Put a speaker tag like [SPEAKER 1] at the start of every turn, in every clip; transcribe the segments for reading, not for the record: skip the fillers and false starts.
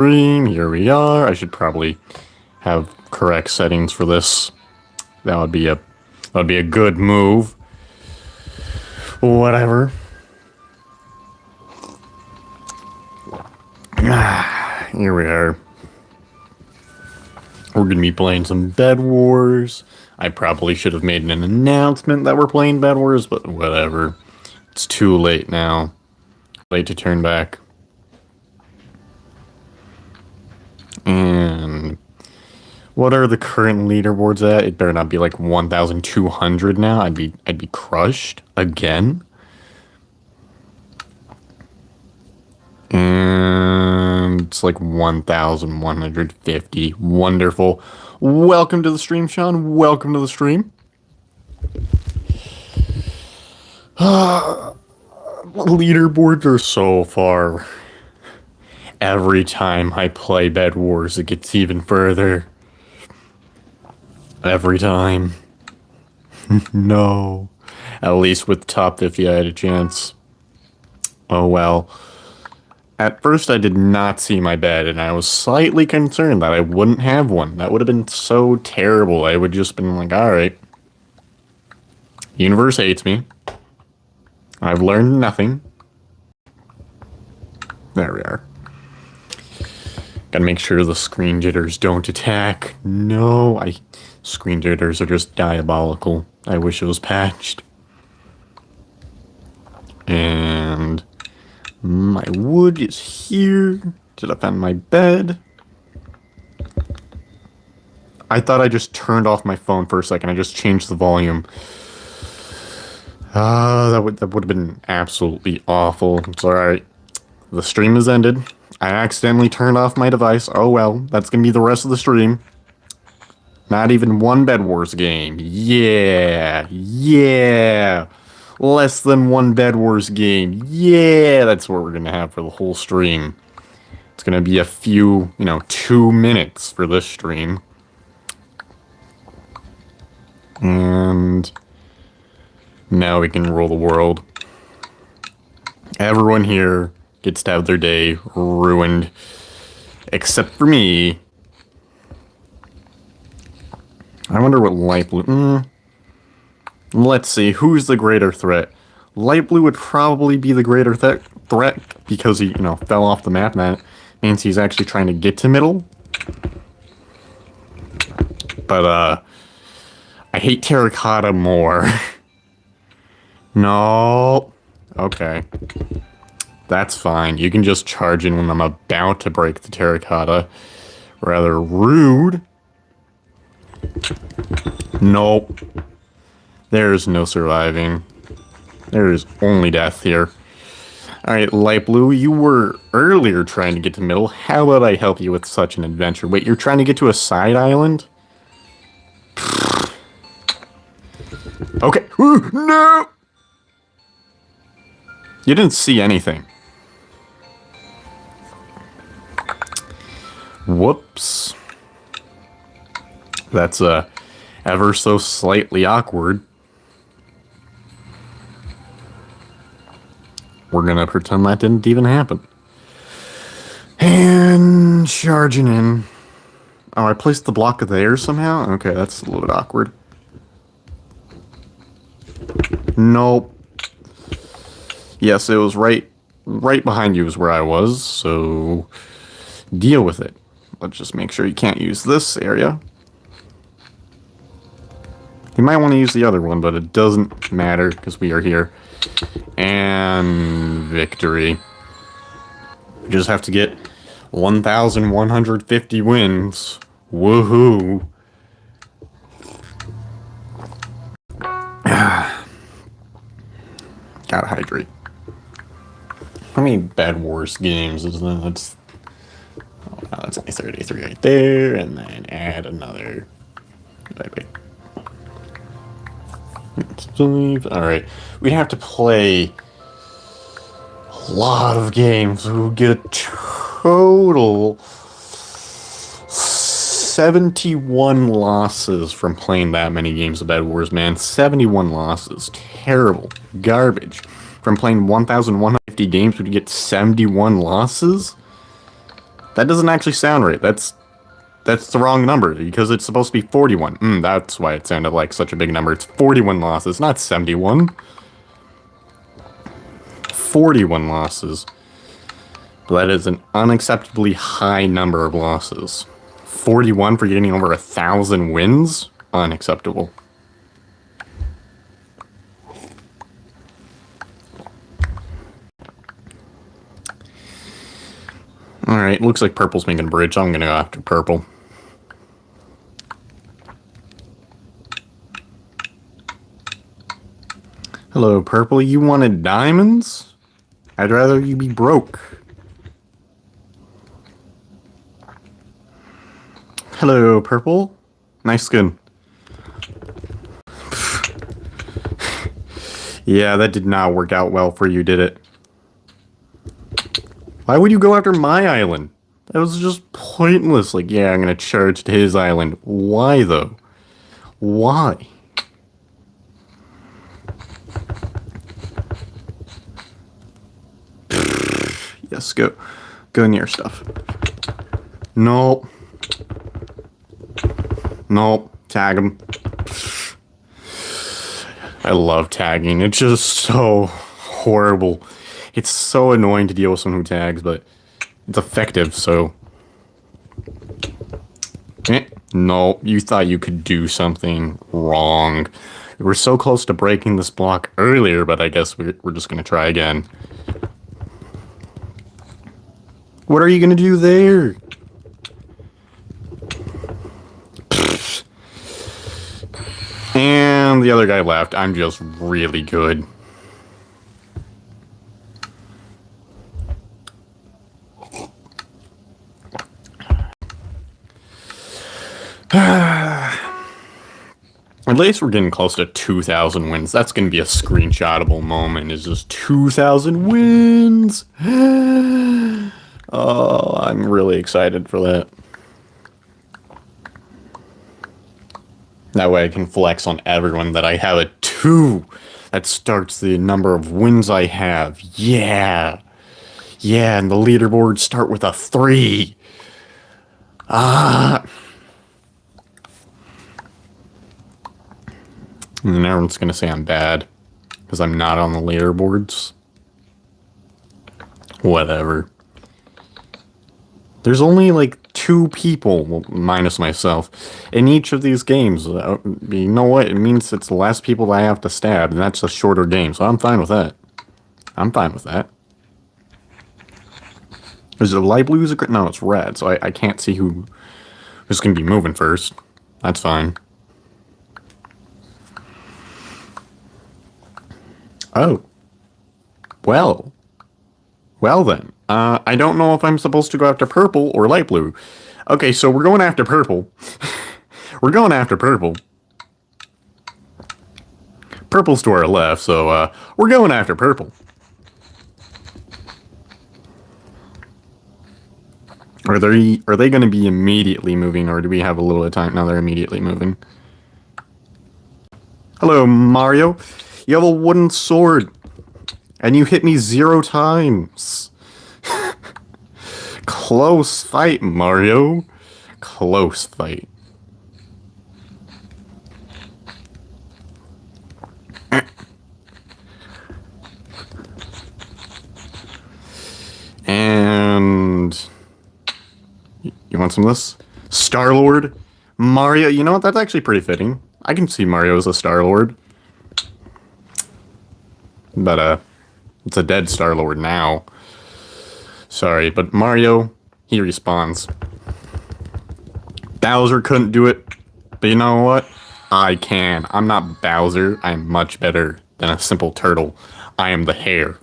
[SPEAKER 1] Stream, here we are. I should probably have correct settings for this. That would be a good move. Whatever. Here we are. We're gonna be playing some Bed Wars. I probably should have made an announcement that we're playing Bed Wars, but whatever. It's too late now. Late to turn back. And what are the current leaderboards at? It better not be like 1,200 now. I'd be crushed again. And it's like 1,150. Wonderful. Welcome to the stream, Sean. Welcome to the stream. Leaderboards are so far. Every time I play Bed Wars, it gets even further. Every time. No. At least with top 50 I had a chance. Oh well. At first I did not see my bed, and I was slightly concerned that I wouldn't have one. That would have been so terrible. I would just been like, alright. Universe hates me. I've learned nothing. There we are. Gotta make sure the screen jitters don't attack. No, screen jitters are just diabolical. I wish it was patched. And my wood is here. Did I find my bed? I thought I just turned off my phone for a second. I just changed the volume. That would have been absolutely awful. It's alright. The stream has ended. I accidentally turned off my device. Oh well, that's gonna be the rest of the stream. Not even one Bed Wars game. Yeah. Yeah. Less than one Bed Wars game. Yeah, that's what we're gonna have for the whole stream. It's gonna be a few, 2 minutes for this stream. And now we can rule the world. Everyone here gets to have their day ruined. Except for me. I wonder what light blue... Let's see, who's the greater threat? Light blue would probably be the greater threat because he, fell off the map, and that means he's actually trying to get to middle. But, I hate terracotta more. No. Okay. That's fine. You can just charge in when I'm about to break the terracotta. Rather rude. Nope. There's no surviving. There is only death here. Alright, light blue, you were earlier trying to get to middle. How about I help you with such an adventure? Wait, you're trying to get to a side island? Okay. Ooh, no! You didn't see anything. Whoops. That's ever so slightly awkward. We're gonna pretend that didn't even happen. And charging in. Oh, I placed the block there somehow? Okay, that's a little bit awkward. Nope. Yes, it was right behind you is where I was, so deal with it. Let's just make sure you can't use this area. You might want to use the other one, but it doesn't matter because we are here. And victory. We just have to get 1,150 wins. Woohoo. Gotta hydrate. How many Bed Wars games is that? That's only 33 right there, and then add another. Wait. Alright, we'd have to play a lot of games. We'll get a total 71 losses from playing that many games of Bed Wars, man. 71 losses. Terrible. Garbage. From playing 1,150 games, we'd get 71 losses? That doesn't actually sound right. That's the wrong number because it's supposed to be 41. That's why it sounded like such a big number. It's 41 losses, not 71. 41 losses. But that is an unacceptably high number of losses. 41 for getting over 1,000 wins? Unacceptable. Alright, looks like purple's making a bridge. I'm gonna go after purple. Hello, purple. You wanted diamonds? I'd rather you be broke. Hello, purple. Nice skin. Yeah, that did not work out well for you, did it? Why would you go after my island? That was just pointless. Like, yeah, I'm gonna charge to his island. Why, though? Why? Yes, go near stuff. Nope. Nope. Tag him. I love tagging. It's just so horrible. It's so annoying to deal with someone who tags, but it's effective, so... No, you thought you could do something wrong. We were so close to breaking this block earlier, but I guess we're just going to try again. What are you going to do there? And the other guy left. I'm just really good. At least we're getting close to 2,000 wins. That's going to be a screenshotable moment. Is just 2,000 wins. Oh, I'm really excited for that. That way I can flex on everyone that I have a 2. That starts the number of wins I have. Yeah. Yeah, and the leaderboards start with a 3. And then everyone's going to say I'm bad because I'm not on the leaderboards. Whatever. There's only like 2 people, well, minus myself, in each of these games. You know what? It means it's less people that I have to stab, and that's a shorter game, so I'm fine with that. I'm fine with that. Is it light blue? Is it no, it's red, so I can't see who's going to be moving first. That's fine. Oh. Well. Well then. I don't know if I'm supposed to go after purple or light blue. Okay, so we're going after purple. We're going after purple. Purple's to our left, so we're going after purple. Are they going to be immediately moving, or do we have a little bit of time? No, they're immediately moving. Hello, Mario. You have a wooden sword, and you hit me 0 times. Close fight, Mario. Close fight. And you want some of this? Star-Lord? Mario, you know what? That's actually pretty fitting. I can see Mario as a Star-Lord. But, it's a dead Star-Lord now. Sorry, but Mario, he respawns. Bowser couldn't do it, but you know what? I can. I'm not Bowser. I'm much better than a simple turtle. I am the hare.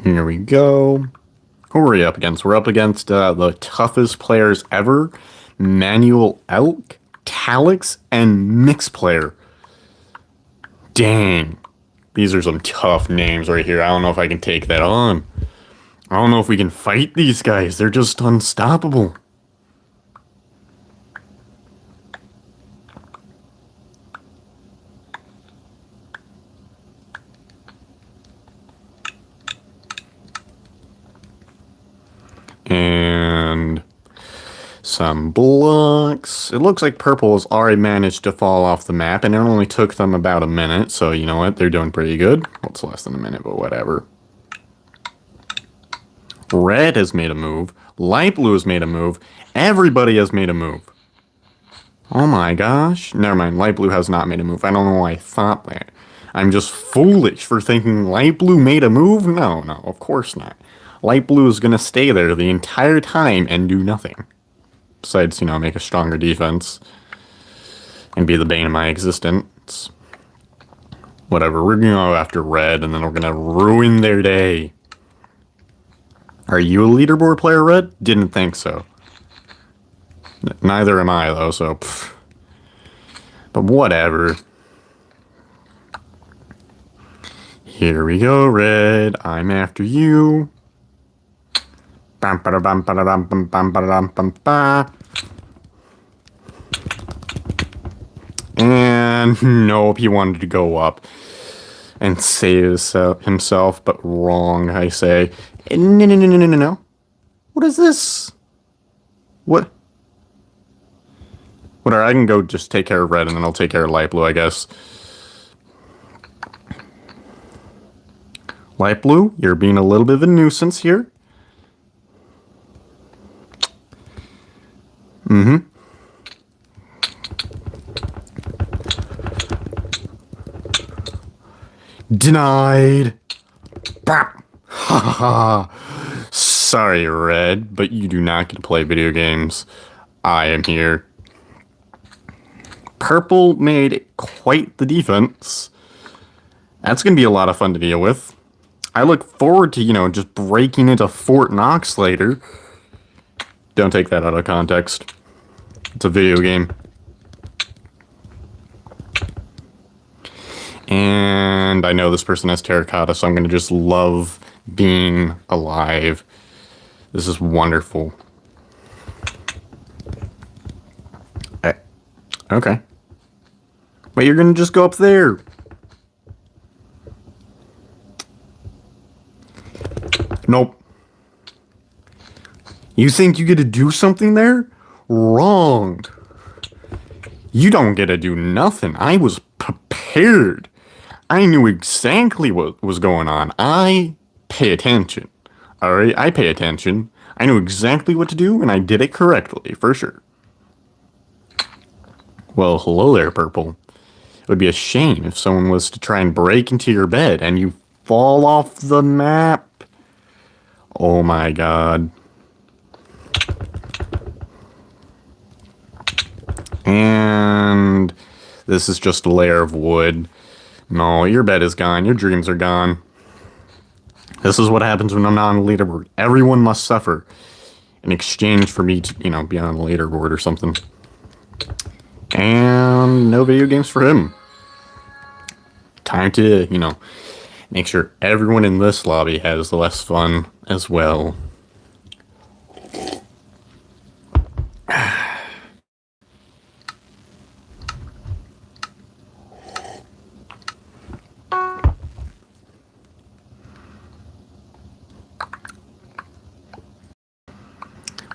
[SPEAKER 1] Here we go. Who are we up against? We're up against the toughest players ever. Manuel Elk, Talix, and Mix Player. Dang. These are some tough names right here. I don't know if I can take that on. I don't know if we can fight these guys. They're just unstoppable. Some blocks. It looks like purple has already managed to fall off the map, and it only took them about a minute, so you know what? They're doing pretty good. Well, it's less than a minute, but whatever. Red has made a move. Light blue has made a move. Everybody has made a move. Oh my gosh. Never mind, light blue has not made a move. I don't know why I thought that. I'm just foolish for thinking light blue made a move? No, of course not. Light blue is gonna stay there the entire time and do nothing. Besides, make a stronger defense. And be the bane of my existence. Whatever, we're gonna go after red and then we're gonna ruin their day. Are you a leaderboard player, Red? Didn't think so. Neither am I, though, so... Pff. But whatever. Here we go, Red. I'm after you. And nope, he wanted to go up and save himself, but wrong, I say. No. What is this? What? Whatever, I can go just take care of red and then I'll take care of light blue, I guess. Light blue, you're being a little bit of a nuisance here. Denied. Bap. Ha ha ha. Sorry, Red, but you do not get to play video games. I am here. Purple made quite the defense. That's going to be a lot of fun to deal with. I look forward to, just breaking into Fort Knox later. Don't take that out of context. It's a video game. And I know this person has terracotta, so I'm going to just love being alive. This is wonderful. Okay. But you're going to just go up there. Nope. You think you get to do something there? Wrong. You don't get to do nothing. I was prepared. I knew exactly what was going on. I pay attention. Alright, I pay attention. I knew exactly what to do, and I did it correctly, for sure. Well, hello there, Purple. It would be a shame if someone was to try and break into your bed and you fall off the map. Oh my god. And this is just a layer of wood. No, your bed is gone. Your dreams are gone. This is what happens when I'm not on the leaderboard. Everyone must suffer in exchange for me to, be on the leaderboard or something. And no video games for him. Time to, make sure everyone in this lobby has less fun as well.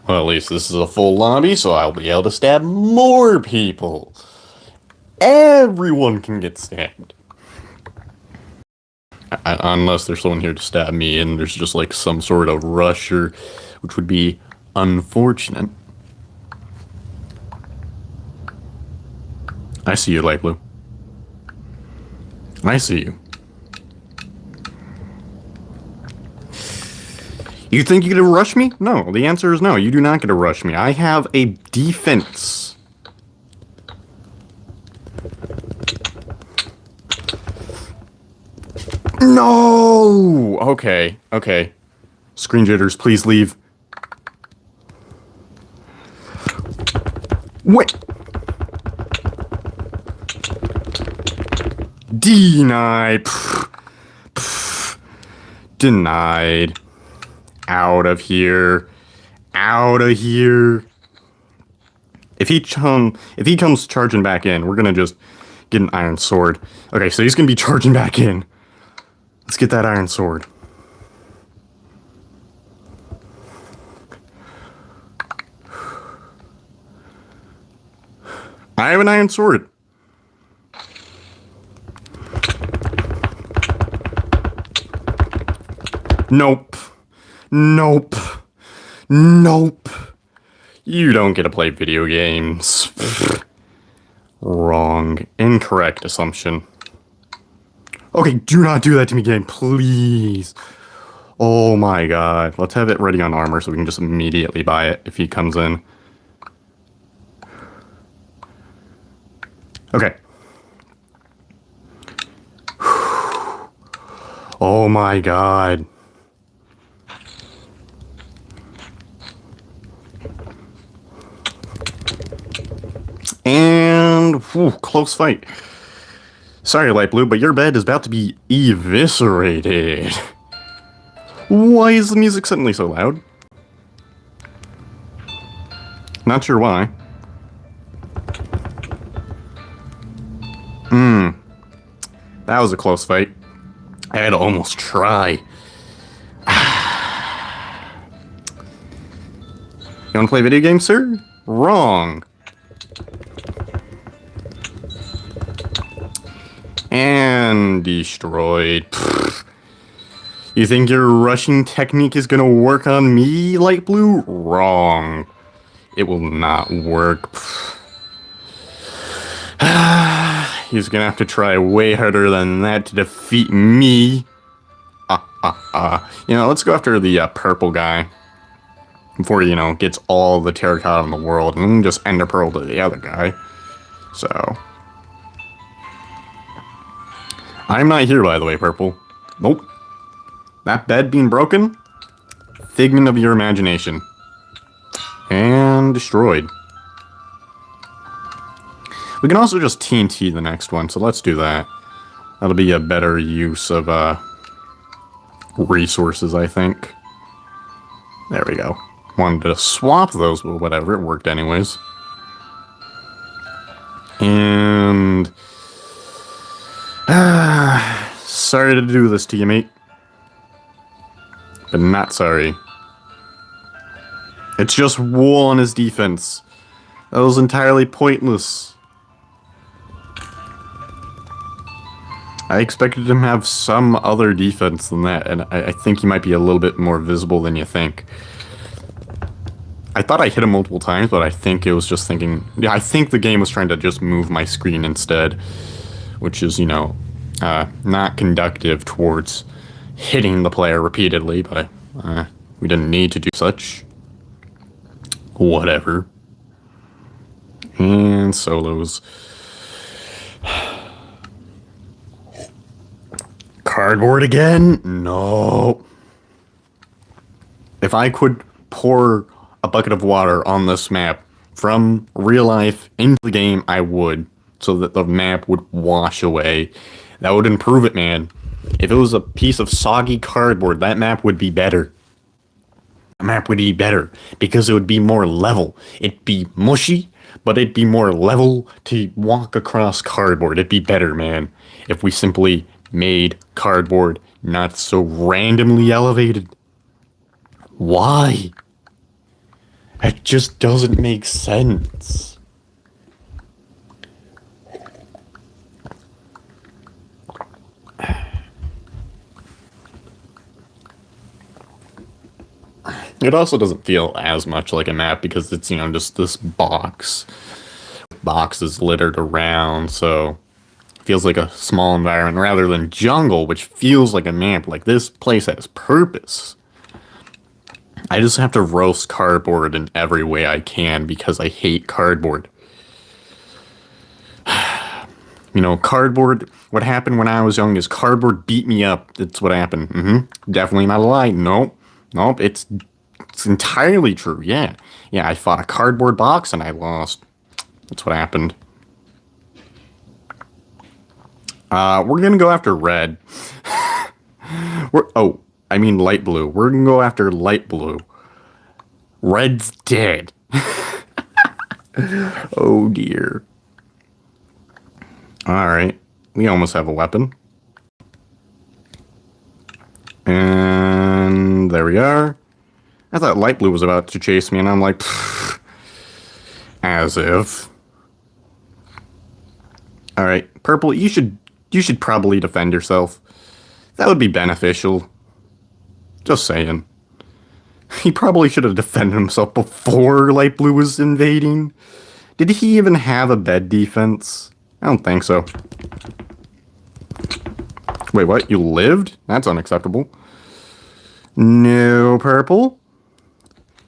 [SPEAKER 1] Well, at least this is a full lobby, so I'll be able to stab more people. Everyone can get stabbed. Unless there's someone here to stab me and there's just like some sort of rusher, which would be unfortunate. I see you, light blue. I see you. You think you get to rush me? No, the answer is no. You do not get to rush me. I have a defense. No! Okay. Screen jitters, please leave. Wait! Denied. Denied. Out of here. Out of here. If he comes charging back in, we're gonna just get an iron sword. Okay, so he's gonna be charging back in. Let's get that iron sword. I have an iron sword. Nope. Nope. Nope. You don't get to play video games. Wrong. Incorrect assumption. Okay, do not do that to me, game, please. Oh my god. Let's have it ready on armor so we can just immediately buy it if he comes in. Okay. Oh my god. And whew, close fight. Sorry, Light Blue, but your bed is about to be eviscerated. Why is the music suddenly so loud? Not sure why. That was a close fight. I had to almost try. You want to play video games, sir? Wrong. And destroyed. Pfft. You think your rushing technique is gonna work on me, Light Blue? Wrong. It will not work. He's gonna have to try way harder than that to defeat me. You know, let's go after the purple guy. Before, you know, gets all the terracotta in the world. And then just Ender Pearl to the other guy. So. I'm not here, by the way, Purple. Nope. That bed being broken? Figment of your imagination. And destroyed. We can also just TNT the next one, so let's do that. That'll be a better use of resources, I think. There we go. Wanted to swap those, but whatever, it worked anyways. And... sorry to do this to you, mate. But not sorry. It's just wool on his defense. That was entirely pointless. I expected him to have some other defense than that, and I think he might be a little bit more visible than you think. I thought I hit him multiple times, but I think it was just thinking... Yeah, I think the game was trying to just move my screen instead, which is, you know, not conductive towards hitting the player repeatedly, but we didn't need to do such. Whatever. And solos. Cardboard again? No. If I could pour a bucket of water on this map from real life into the game, I would, so that the map would wash away. That would improve it, man. If it was a piece of soggy cardboard, that map would be better. The map would be better because it would be more level. It'd be mushy, but it'd be more level to walk across cardboard. It'd be better, man, if we simply made cardboard not so randomly elevated. Why? It just doesn't make sense. It also doesn't feel as much like a map because it's, you know, just this box. Boxes littered around, so it feels like a small environment rather than jungle, which feels like a map. Like, this place has purpose. I just have to roast cardboard in every way I can because I hate cardboard. You know, cardboard, what happened when I was young is cardboard beat me up. That's what happened. Definitely not a lie. Nope, it's entirely true. Yeah, I fought a cardboard box and I lost. That's what happened. We're gonna go after red. I mean light blue. We're gonna go after light blue. Red's dead. Oh dear. Alright. We almost have a weapon. And there we are. I thought light blue was about to chase me, and I'm like, pfft, as if. All right, Purple, you should probably defend yourself. That would be beneficial. Just saying. He probably should have defended himself before Light Blue was invading. Did he even have a bed defense? I don't think so. Wait, what? You lived? That's unacceptable. No, Purple.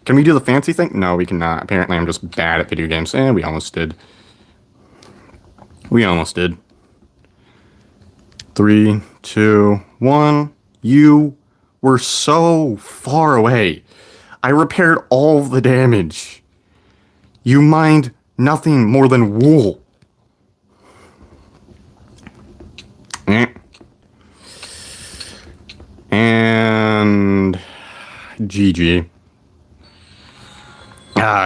[SPEAKER 1] Can we do the fancy thing? No, we cannot. Apparently, I'm just bad at video games. We almost did. We almost did. 3, 2, 1. You were so far away. I repaired all the damage. You mined nothing more than wool. And GG.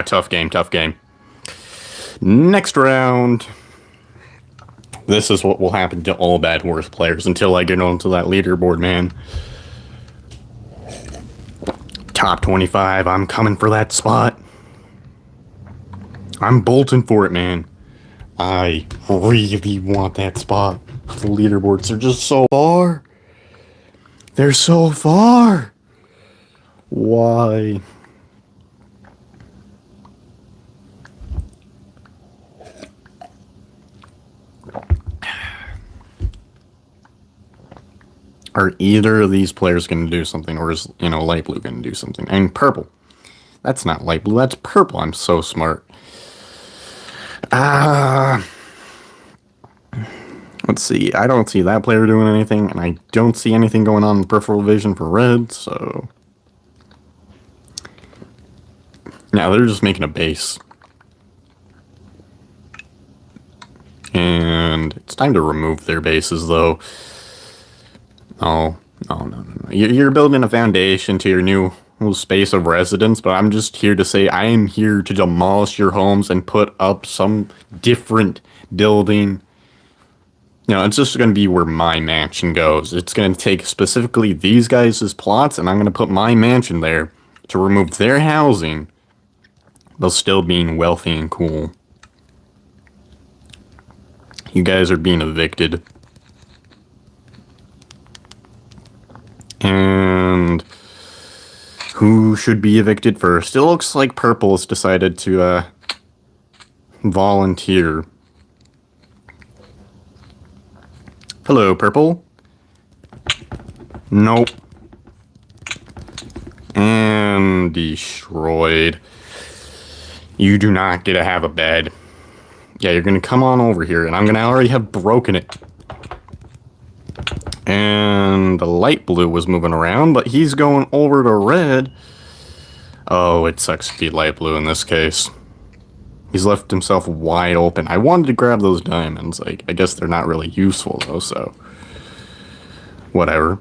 [SPEAKER 1] Tough game, tough game. Next round. This is what will happen to all Bad Wars players until I get onto that leaderboard, man. Top 25, I'm coming for that spot. I'm bolting for it, man. I really want that spot. The leaderboards are just so far. They're so far. Why? Are either of these players going to do something, or is, Light Blue going to do something? And Purple. That's not Light Blue, that's Purple. I'm so smart. Let's see. I don't see that player doing anything, and I don't see anything going on in peripheral vision for Red, so... Yeah, they're just making a base. And it's time to remove their bases, though. No. You're building a foundation to your new little space of residence, but I'm just here to say I am here to demolish your homes and put up some different building. It's just going to be where my mansion goes. It's going to take specifically these guys' plots, and I'm going to put my mansion there to remove their housing, while still being wealthy and cool. You guys are being evicted. And who should be evicted first? It looks like Purple has decided to volunteer. Hello, Purple. Nope. And destroyed. You do not get to have a bed. Yeah, you're going to come on over here, and I'm going to already have broken it. And the Light Blue was moving around, but he's going over to Red. Oh, it sucks to be Light Blue in this case. He's left himself wide open. I wanted to grab those diamonds. I guess they're not really useful, though, so... Whatever.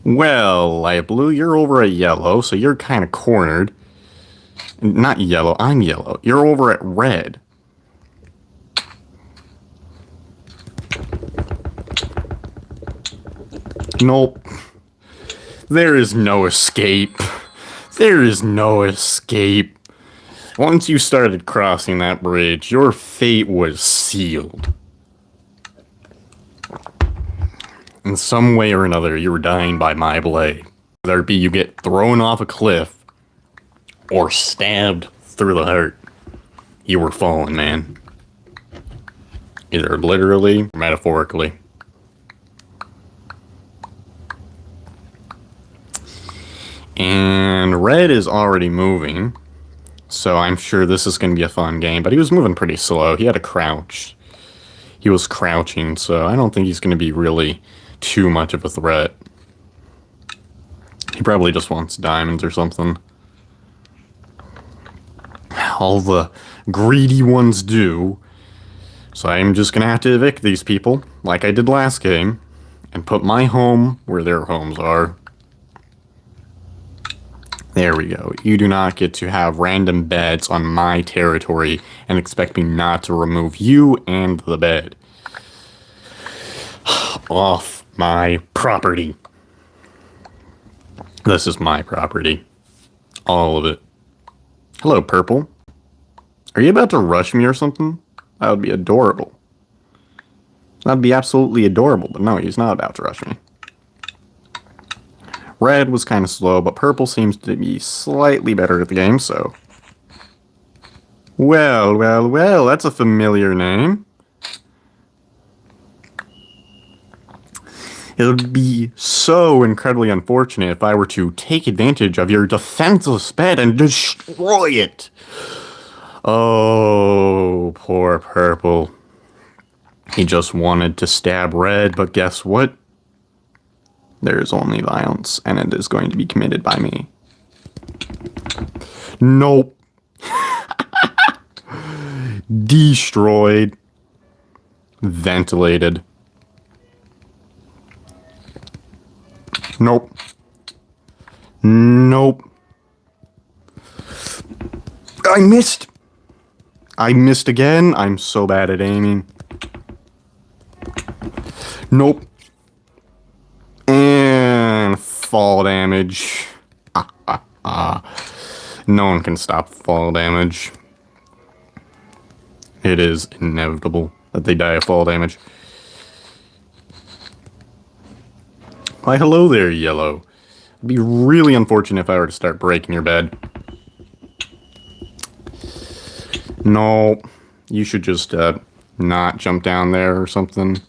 [SPEAKER 1] Well, Light Blue, you're over at Yellow, so you're kind of cornered. Not Yellow, I'm Yellow. You're over at Red. Nope. There is no escape. There is no escape. Once you started crossing that bridge, your fate was sealed. In some way or another, you were dying by my blade. Whether it be you get thrown off a cliff or stabbed through the heart, you were falling, man. Either literally or metaphorically. And Red is already moving, so I'm sure this is going to be a fun game. But he was moving pretty slow. He had to crouch. He was crouching, so I don't think he's going to be really too much of a threat. He probably just wants diamonds or something. All the greedy ones do. So I'm just going to have to evict these people, like I did last game, and put my home where their homes are. There we go. You do not get to have random beds on my territory and expect me not to remove you and the bed. Off my property. This is my property. All of it. Hello, Purple. Are you about to rush me or something? That would be adorable. That'd be absolutely adorable, but no, he's not about to rush me. Red was kind of slow, but purple seems to be slightly better at the game, so... Well, well, well, that's a familiar name. It would be so incredibly unfortunate if I were to take advantage of your defenseless bed and destroy it. Oh, poor purple. He just wanted to stab red, but guess what? There is only violence, and it is going to be committed by me. Nope. Destroyed. Ventilated. Nope. Nope. I missed. I missed again. I'm so bad at aiming. Nope. And fall damage. No one can stop fall damage. It is inevitable that they die of fall damage. Why, hello there, yellow. It'd be really unfortunate if I were to start breaking your bed. No, you should just not jump down there or something.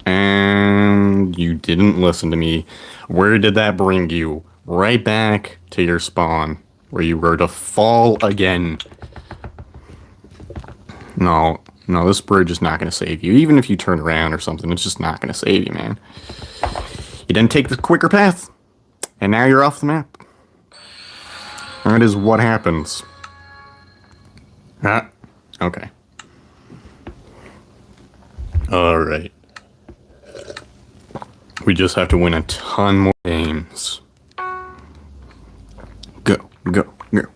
[SPEAKER 1] And you didn't listen to me. Where did that bring you? Right back to your spawn, where you were to fall again. No, this bridge is not going to save you. Even if you turn around or something, it's just not going to save you, man. You didn't take the quicker path, and now you're off the map. That is what happens. Ah, okay. Alright. We just have to win a ton more games. Go, go, go.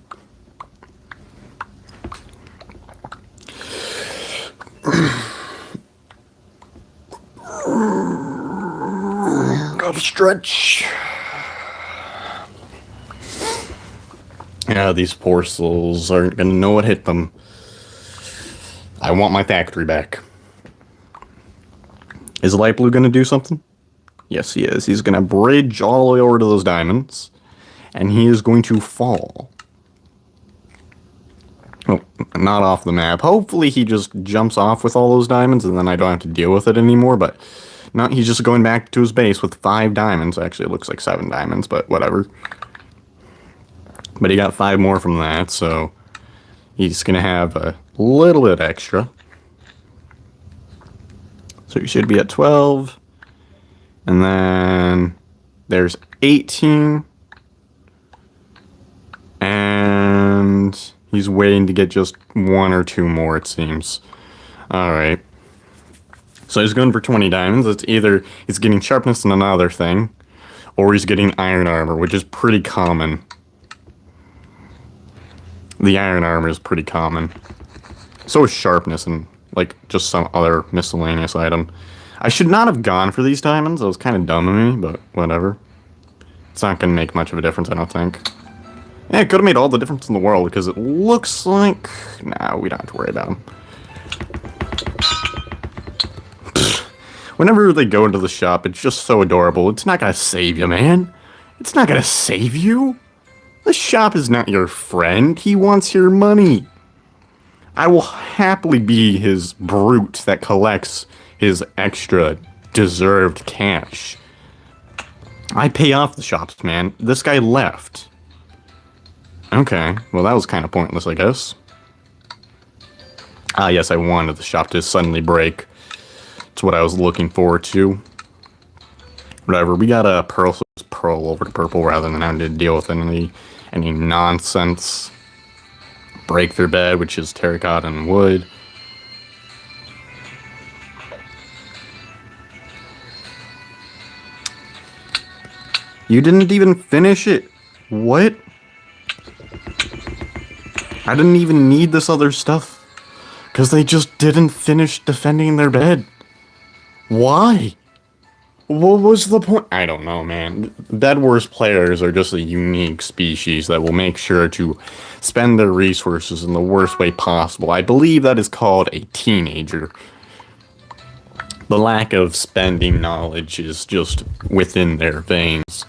[SPEAKER 1] Gotta stretch. Yeah, these poor souls aren't gonna know what hit them. I want my factory back. Is Light Blue gonna do something? Yes, he is. He's gonna bridge all the way over to those diamonds, and he is going to fall. Oh, not off the map. Hopefully he just jumps off with all those diamonds, and then I don't have to deal with it anymore, but... No, he's just going back to his base with 5 diamonds. Actually, it looks like 7 diamonds, but whatever. But he got 5 more from that, so... He's gonna have a little bit extra. So he should be at 12. And then... There's 18. And... He's waiting to get just 1 or 2 more, it seems. Alright. So he's going for 20 diamonds. It's either he's getting sharpness in another thing, or he's getting iron armor, which is pretty common. The iron armor is pretty common. So is sharpness and, like, just some other miscellaneous item. I should not have gone for these diamonds. That was kind of dumb of me, but whatever. It's not going to make much of a difference, I don't think. Yeah, it could have made all the difference in the world, because it looks like... Nah, we don't have to worry about them. Whenever they go into the shop, it's just so adorable. It's not gonna save you, man. It's not gonna save you. The shop is not your friend. He wants your money. I will happily be his brute that collects his extra deserved cash. I pay off the shops, man. This guy left. Okay, well that was kind of pointless, I guess. Ah, yes, I wanted the shop to suddenly break. That's what I was looking forward to. Whatever, we got a pearl, so let's pearl over to purple rather than having to deal with any nonsense. Break their bed, which is terracotta and wood. You didn't even finish it. What? I didn't even need this other stuff. Because they just didn't finish defending their bed. Why? What was the point? I don't know, man. Bedwars players are just a unique species that will make sure to spend their resources in the worst way possible. I believe that is called a teenager. The lack of spending knowledge is just within their veins.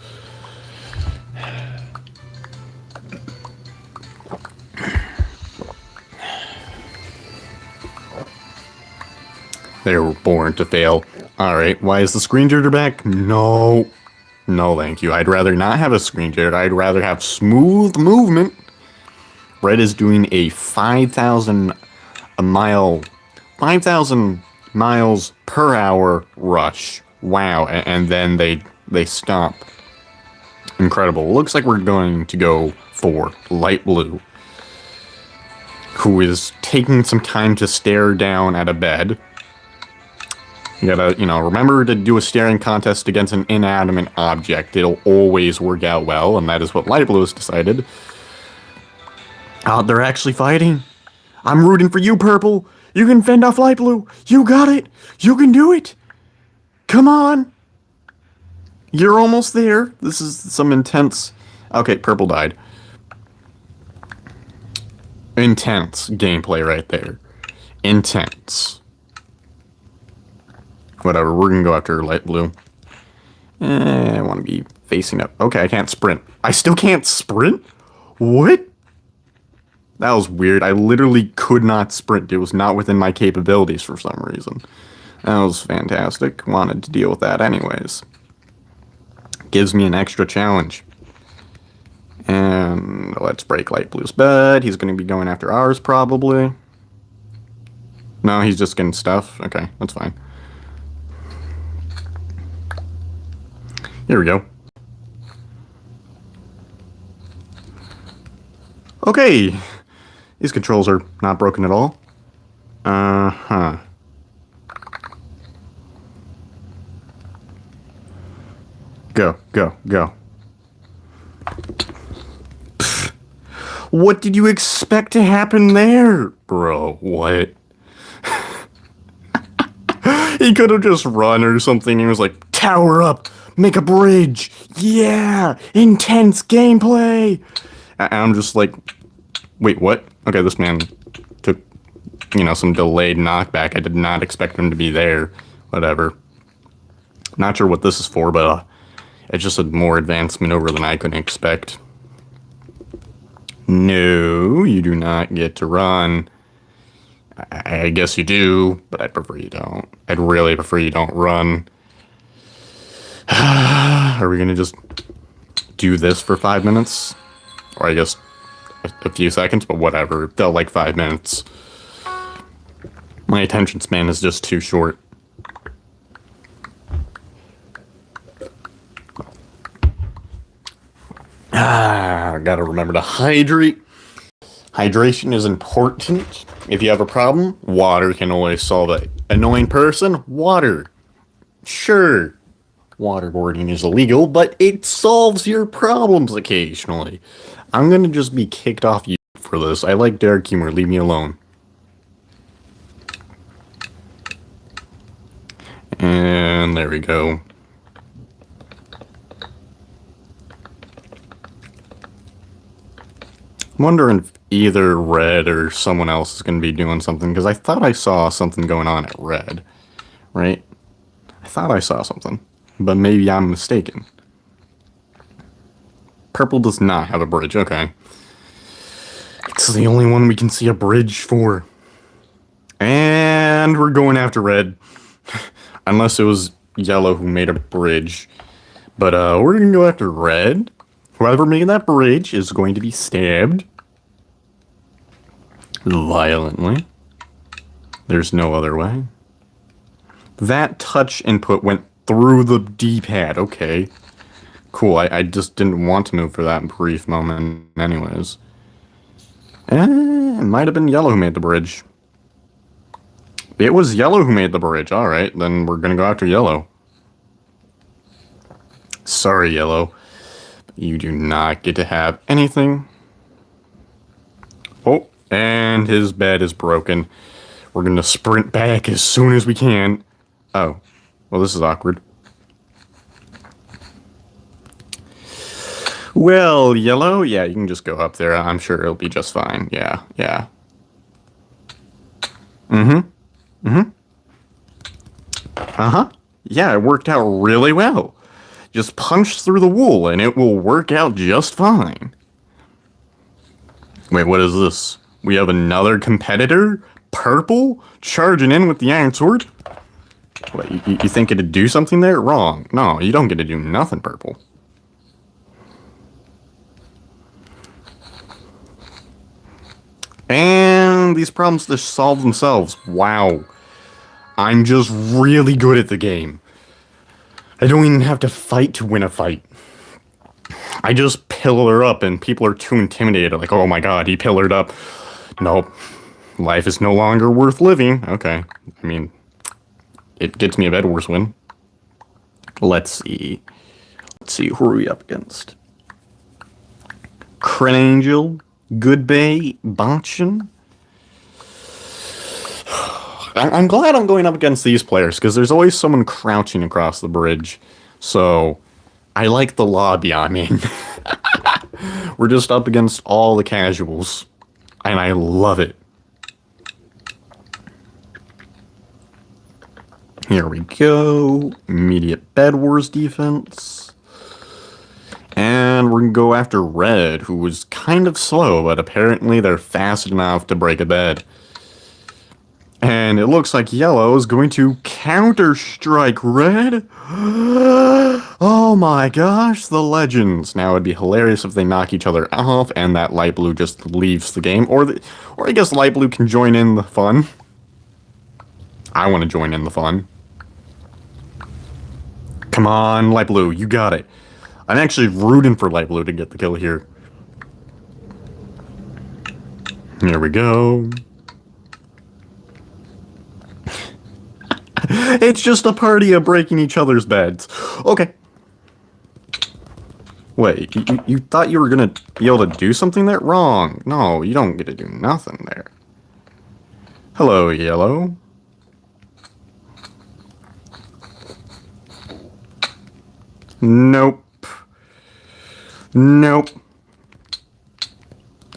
[SPEAKER 1] They were born to fail. Alright, why is the screen jitter back? No. No, thank you. I'd rather not have a screen jitter. I'd rather have smooth movement. Red is doing a 5,000 miles per hour rush. Wow, and then they stop. Incredible. Looks like we're going to go for light blue, who is taking some time to stare down at a bed. You gotta, remember to do a staring contest against an inanimate object. It'll always work out well, and that is what Light Blue has decided. Oh, they're actually fighting. I'm rooting for you, Purple. You can fend off Light Blue. You got it. You can do it. Come on. You're almost there. This is some intense... Okay, Purple died. Intense gameplay right there. Intense. Whatever, we're gonna go after light blue. I want to be facing up. Okay, I can't sprint. I still can't sprint? What? That was weird. I literally could not sprint. It was not within my capabilities for some reason. That was fantastic. Wanted to deal with that anyways. Gives me an extra challenge. And let's break light blue's bed. He's going to be going after ours probably. No, he's just getting stuff. Okay, that's fine. Here we go. Okay. These controls are not broken at all. Uh-huh. Go, go, go. Pfft. What did you expect to happen there? Bro, what? He could have just run or something. He was like, tower up. Make a bridge. Yeah. Intense gameplay. I'm just like, wait, what? Okay, this man took, some delayed knockback. I did not expect him to be there. Whatever. Not sure what this is for, but it's just a more advanced maneuver than I could expect. No, you do not get to run. I guess you do, but I'd prefer you don't. I'd really prefer you don't run. Are we gonna just do this for 5 minutes? Or I guess a few seconds, but whatever. It felt like 5 minutes. My attention span is just too short. Gotta remember to hydrate. Hydration is important. If you have a problem, water can always solve it. Annoying person, water. Sure. Waterboarding is illegal, but it solves your problems occasionally. I'm gonna just be kicked off YouTube for this. I like dark humor. Leave me alone. And there we go. I'm wondering if either Red or someone else is going to be doing something, because I thought I saw something going on at Red, right? I thought I saw something, but maybe I'm mistaken. Purple does not have a bridge, okay. It's the only one we can see a bridge for. And we're going after Red. Unless it was Yellow who made a bridge. But we're going to go after Red. Whoever made that bridge is going to be stabbed. Violently. There's no other way. That touch input went through the D-pad. Okay. Cool. I just didn't want to move for that brief moment anyways. It might have been Yellow who made the bridge. It was Yellow who made the bridge. Alright, then we're gonna go after Yellow. Sorry, Yellow. You do not get to have anything. Oh, and his bed is broken. We're gonna sprint back as soon as we can. Oh, well, this is awkward. Well, yellow, yeah, you can just go up there. I'm sure it'll be just fine. Yeah, yeah. Uh-huh. Yeah, it worked out really well. Just punch through the wool and it will work out just fine. Wait, what is this? We have another competitor? Purple? Charging in with the iron sword? What, you think it'd do something there? Wrong. No, you don't get to do nothing, purple. And these problems just solve themselves. Wow. I'm just really good at the game. I don't even have to fight to win a fight. I just pillar up and people are too intimidated. Like, oh my god, he pillared up. Nope. Life is no longer worth living. Okay. I mean, it gets me a Bedwars win. Let's see. Let's see, who are we up against? Crit Angel, Good Bay, Botchin. I'm glad I'm going up against these players, because there's always someone crouching across the bridge. So, I like the lobby I'm in. We're just up against all the casuals. And I love it. Here we go. Immediate Bed Wars defense. And we're going to go after red, who was kind of slow, but apparently they're fast enough to break a bed. And it looks like yellow is going to counter-strike red. Oh my gosh, the legends. Now it'd be hilarious if they knock each other off and that light blue just leaves the game. Or I guess light blue can join in the fun. I want to join in the fun. Come on, light blue, you got it. I'm actually rooting for light blue to get the kill here. Here we go. It's just a party of breaking each other's beds. Okay. Wait, you thought you were gonna be able to do something there? Wrong. No, you don't get to do nothing there. Hello, yellow. Nope. Nope.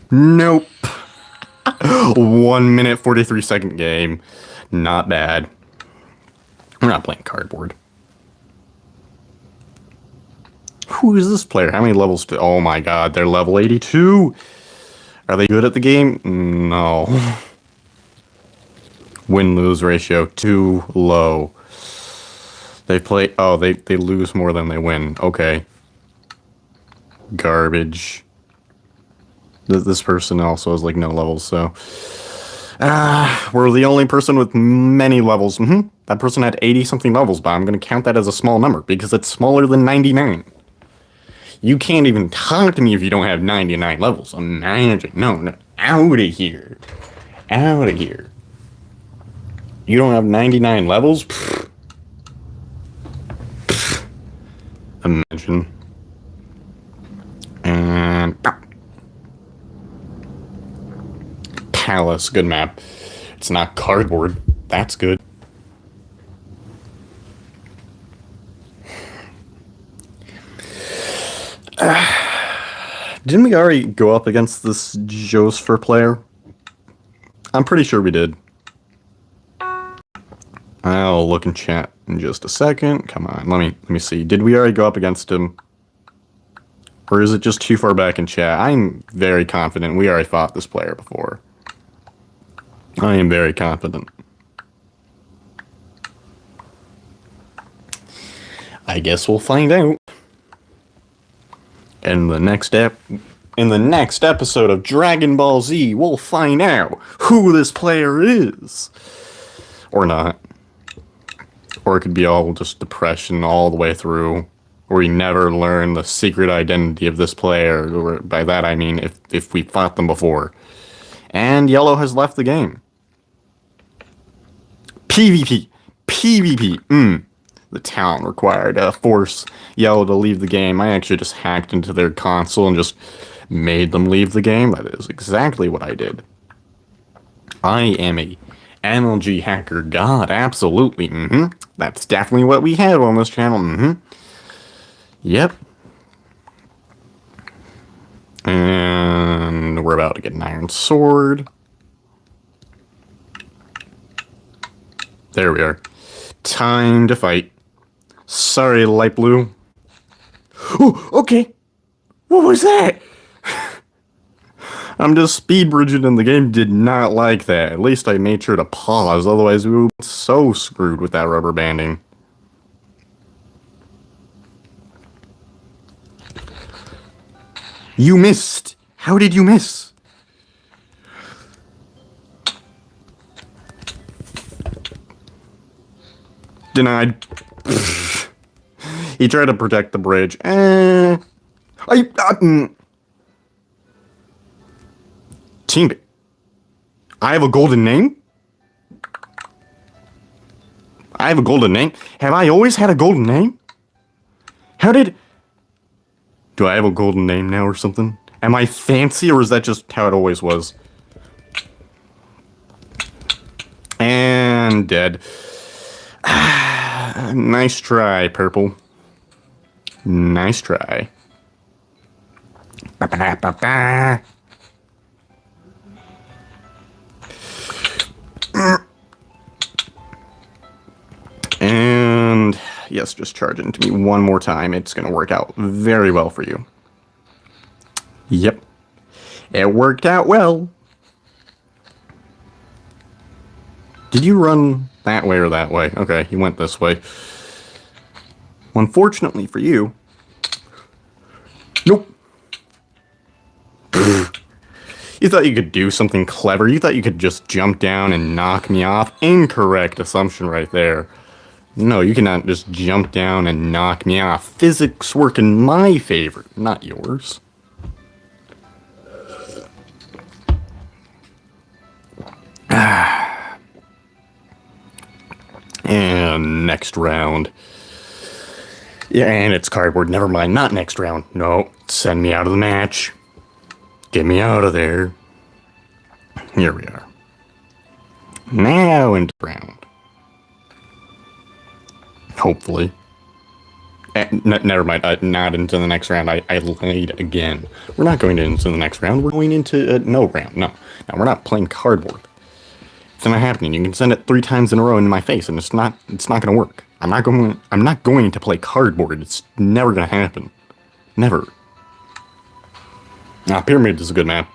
[SPEAKER 1] Nope. 1 minute 43-second game. Not bad. We're not playing cardboard. Who is this player? How many levels do... Oh my god, they're level 82. Are they good at the game? No. Win-lose ratio too low. They play... Oh, they lose more than they win. Okay. Garbage. This person also has like no levels, so... we're the only person with many levels. That person had 80-something levels, but I'm going to count that as a small number because it's smaller than 99. You can't even talk to me if you don't have 99 levels. Imagine. No. Out of here. Out of here. You don't have 99 levels? Imagine. And... Palace, good map. It's not cardboard. That's good. Didn't we already go up against this Josfer player? I'm pretty sure we did. I'll look in chat in just a second. Come on, let me see. Did we already go up against him? Or is it just too far back in chat? I'm very confident we already fought this player before. I am very confident. I guess we'll find out. In the next episode of Dragon Ball Z, we'll find out who this player is. Or not. Or it could be all just depression all the way through. Or we never learn the secret identity of this player. Or by that I mean if we fought them before. And yellow has left the game. PvP. The talent required to force yellow to leave the game. I actually just hacked into their console and just made them leave the game. That is exactly what I did. I am a MLG hacker god. Absolutely. That's definitely what we have on this channel. Yep. And we're about to get an iron sword. There we are. Time to fight. Sorry, light blue. Oh, okay. What was that? I'm just speed bridging and the game did not like that. At least I made sure to pause, otherwise we would be so screwed with that rubber banding. You missed! How did you miss? Denied. He tried to protect the bridge. Teammate. I have a golden name? I have a golden name? Have I always had a golden name? How did... Do I have a golden name now or something? Am I fancy or is that just how it always was? And dead. Nice try, purple. Nice try. And yes, just charge into me one more time. It's going to work out very well for you. Yep. It worked out well. Did you run that way or that way? Okay, you went this way. Unfortunately for you... Nope. You thought you could do something clever. You thought you could just jump down and knock me off. Incorrect assumption right there. No, you cannot just jump down and knock me off. Physics work in my favor, not yours. And next round. Yeah, and it's cardboard. Never mind, not next round. No, send me out of the match. Get me out of there. Here we are. Now into round. Hopefully. Never mind, not into the next round. I lied again. We're not going into the next round. We're going into no round. No, we're not playing cardboard. It's not happening. You can send it 3 times in a row into my face, and it's not going to work. I'm not going to play cardboard. It's never going to happen. Never. Pyramid is a good map.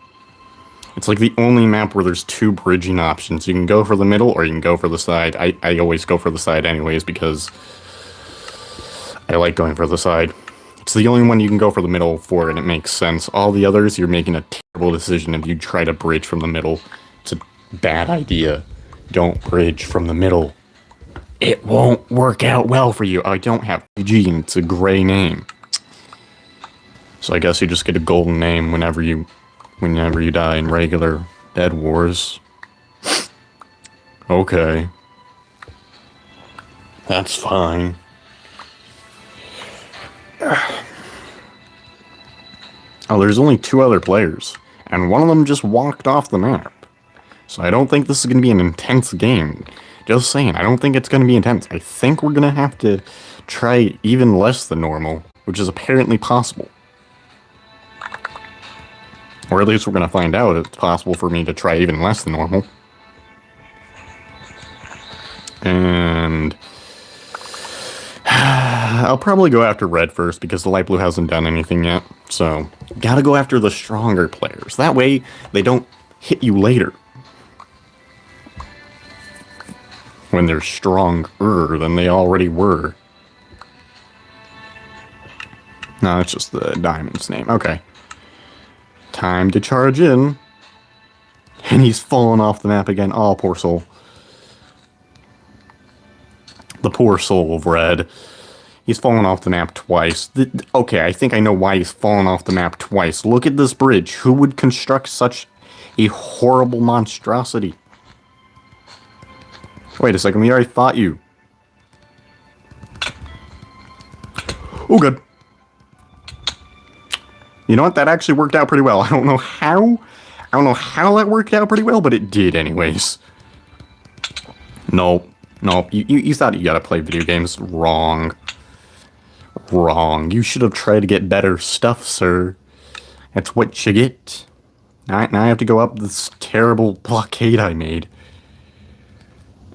[SPEAKER 1] It's like the only map where there's 2 bridging options. You can go for the middle or you can go for the side. I always go for the side anyways because I like going for the side. It's the only one you can go for the middle for and it makes sense. All the others, you're making a terrible decision if you try to bridge from the middle. It's a bad idea. Don't bridge from the middle. It won't work out well for you. I don't have Eugene. It's a gray name. So I guess you just get a golden name whenever you die in regular Dead Wars. Okay. That's fine. Oh, there's only 2 other players, and one of them just walked off the map. So I don't think this is going to be an intense game. Just saying, I don't think it's going to be intense. I think we're going to have to try even less than normal, which is apparently possible. Or at least we're going to find out it's possible for me to try even less than normal. And I'll probably go after red first because the light blue hasn't done anything yet. So, gotta go after the stronger players. That way, they don't hit you later. When they're stronger than they already were. No, it's just the diamond's name. Okay. Time to charge in. And he's fallen off the map again. Oh, poor soul. The poor soul of red. He's fallen off the map twice. Okay, I think I know why he's fallen off the map twice. Look at this bridge. Who would construct such a horrible monstrosity? Wait a second, we already fought you. Oh, good. You know what? That actually worked out pretty well. I don't know how that worked out pretty well, but it did anyways. Nope. You thought you gotta play video games. Wrong. You should have tried to get better stuff, sir. That's what you get. Now I have to go up this terrible blockade I made.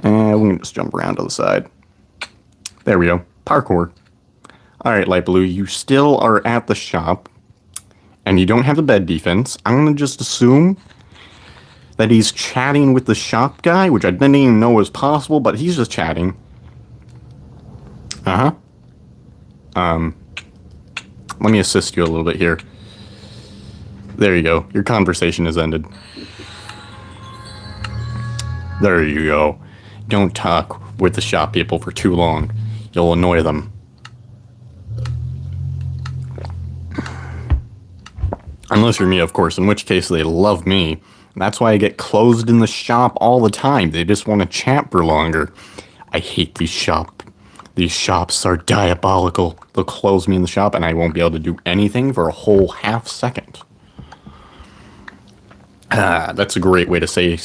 [SPEAKER 1] And we can just jump around to the side. There we go. Parkour. Alright, Light Blue, you still are at the shop. And you don't have the bed defense. I'm going to just assume that he's chatting with the shop guy, which I didn't even know was possible, but he's just chatting. Uh-huh. Let me assist you a little bit here. There you go. Your conversation has ended. There you go. Don't talk with the shop people for too long. You'll annoy them. Unless you're me, of course, in which case they love me. That's why I get closed in the shop all the time. They just want to chat for longer. I hate these shops. These shops are diabolical. They'll close me in the shop and I won't be able to do anything for a whole half second. That's a great way to say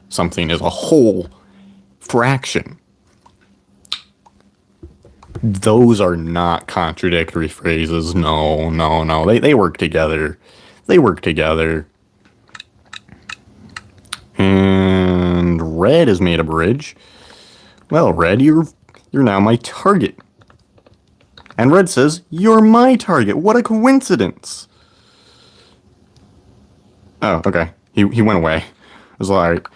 [SPEAKER 1] something is a whole fraction. Those are not contradictory phrases. No. They work together. They work together. And Red has made a bridge. Well, Red, you're now my target. And Red says, you're my target. What a coincidence. Oh, okay. He went away. I was like,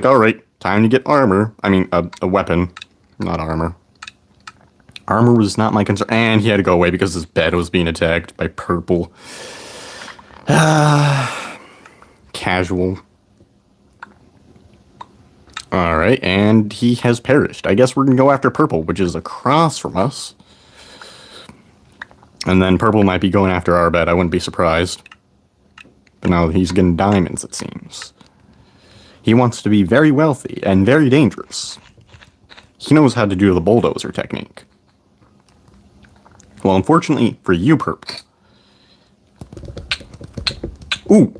[SPEAKER 1] all right, time to get armor. I mean, a weapon, not armor. Armor was not my concern. And he had to go away because his bed was being attacked by purple. Casual. Alright, and he has perished. I guess we're going to go after purple, which is across from us. And then purple might be going after our bed. I wouldn't be surprised. But now he's getting diamonds, it seems. He wants to be very wealthy and very dangerous. He knows how to do the bulldozer technique. Well, unfortunately for you, purple. Ooh.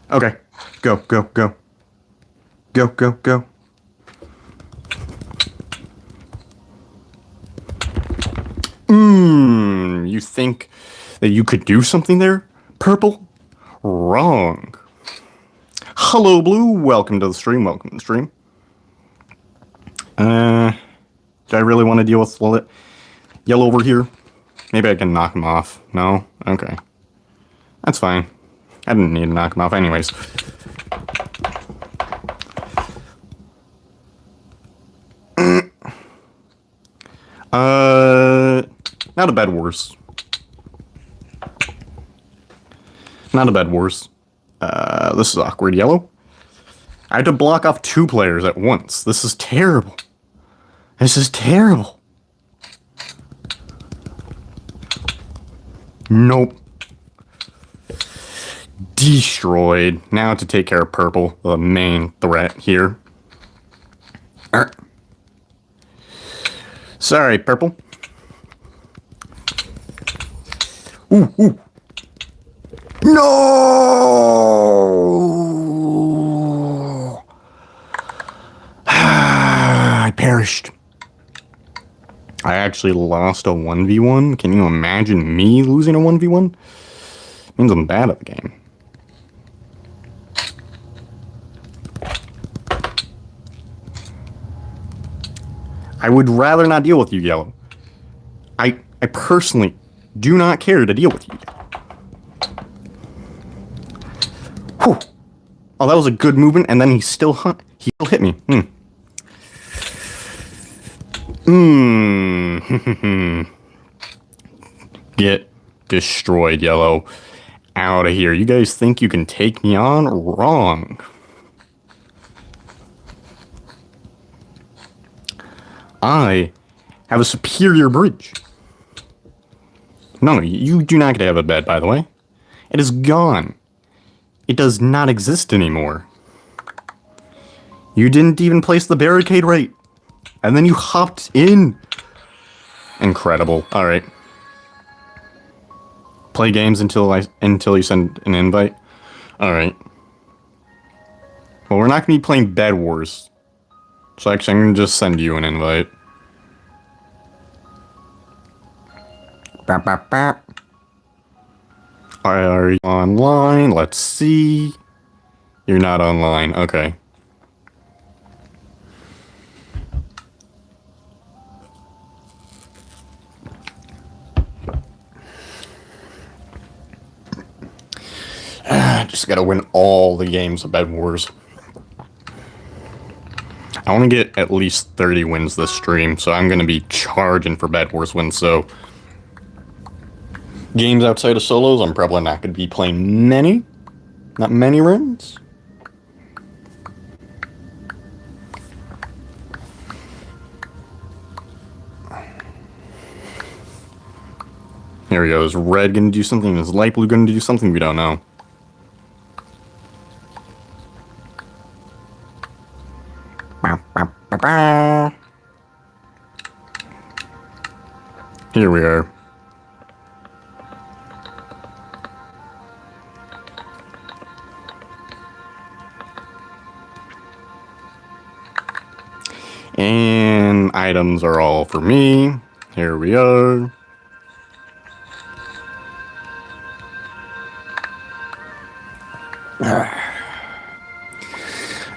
[SPEAKER 1] Okay. Go. Go. You think that you could do something there, purple? Wrong. Hello, Blue. Welcome to the stream. Do I really want to deal with yellow over here? Maybe I can knock him off. No? Okay. That's fine. I didn't need to knock him off anyways. Not a bed wars. This is awkward, yellow. I had to block off 2 players at once. This is terrible. Nope. Destroyed. Now to take care of purple, the main threat here. Sorry, purple. Ooh. No! I perished. I actually lost a 1v1. Can you imagine me losing a 1v1? Means I'm bad at the game. I would rather not deal with you, yellow. I personally do not care to deal with you. Whew. Oh, that was a good movement, and then he still hit me. Get destroyed, yellow. Out of here. You guys think you can take me on? Wrong. I have a superior bridge. No, you do not get to have a bed, by the way. It is gone. It does not exist anymore. You didn't even place the barricade right. And then you hopped in. Incredible. Alright. Play games until you send an invite. Alright. Well, we're not going to be playing Bed Wars. So actually, I'm going to just send you an invite. Bap, bap, bap. Are you online? Let's see. You're not online. Okay. Just gotta win all the games of Bed Wars. I want to get at least 30 wins this stream, so I'm gonna be charging for Bed Wars wins. So games outside of solos, I'm probably not gonna be playing many. Not many runs. Here we go. Is red gonna do something? Is light blue gonna do something? We don't know. Here we are. And items are all for me. Here we are.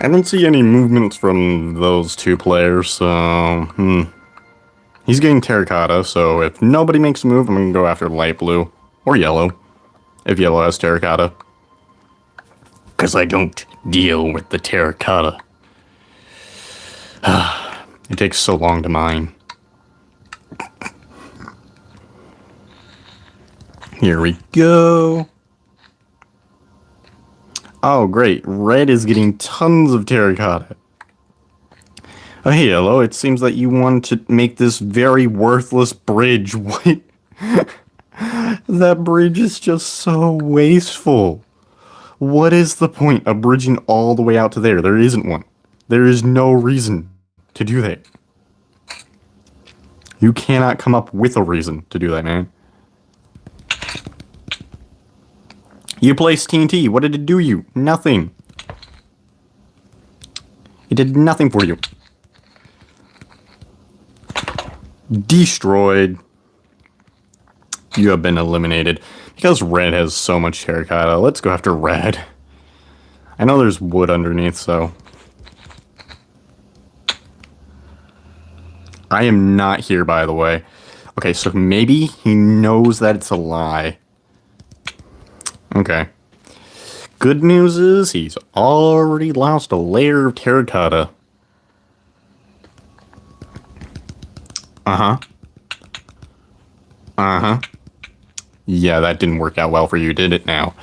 [SPEAKER 1] I don't see any movements from those two players, so, He's getting terracotta, so if nobody makes a move, I'm gonna go after light blue. Or yellow. If yellow has terracotta. Because I don't deal with the terracotta. It takes so long to mine. Here we go. Oh, great. Red is getting tons of terracotta. Oh, hey, yellow. It seems that you want to make this very worthless bridge. What? That bridge is just so wasteful. What is the point of bridging all the way out to there? There isn't one. There is no reason to do that. You cannot come up with a reason to do that, man. You placed TNT. What did it do you? Nothing. It did nothing for you. Destroyed. You have been eliminated. Because red has so much terracotta, let's go after red. I know there's wood underneath, so... I am not here, by the way. Okay, so maybe he knows that it's a lie. Okay. Good news is he's already lost a layer of terracotta. Uh-huh. Uh-huh. Yeah, that didn't work out well for you, did it now?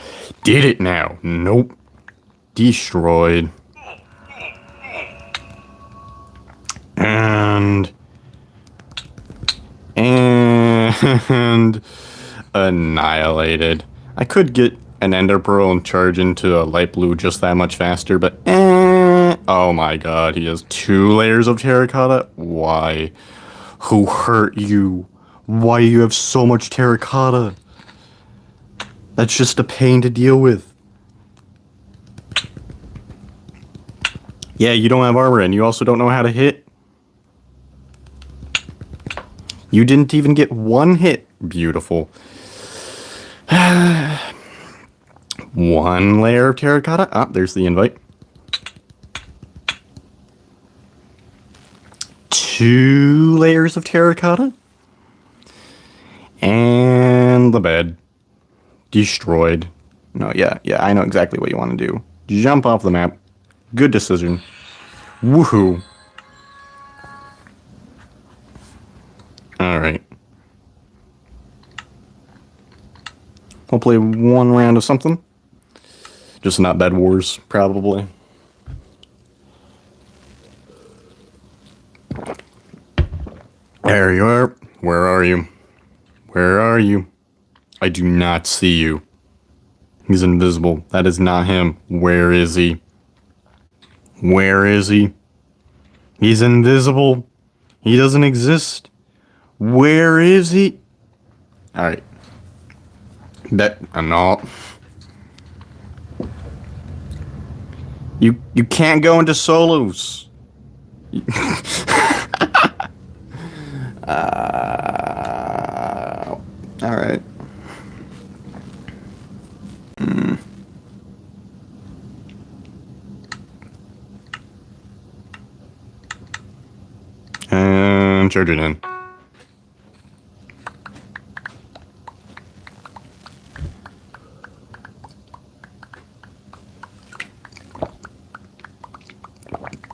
[SPEAKER 1] Did it now? Nope. Destroyed. And annihilated. I could get an ender pearl and charge into a light blue just that much faster, but oh my god, he has 2 layers of terracotta? Why? Who hurt you? Why you have so much terracotta? That's just a pain to deal with. Yeah, you don't have armor and you also don't know how to hit. You didn't even get 1 hit. Beautiful. 1 layer of terracotta. Ah, there's the invite. 2 layers of terracotta. And the bed. Destroyed. No, yeah, I know exactly what you want to do. Jump off the map. Good decision. Woohoo. Alright. We'll play 1 round of something. Just not Bed Wars, probably. There you are. Where are you? Where are you? I do not see you. He's invisible. That is not him. Where is he? Where is he? He's invisible. He doesn't exist. Where is he? Alright. That I'm not. You can't go into solos. and charge it in.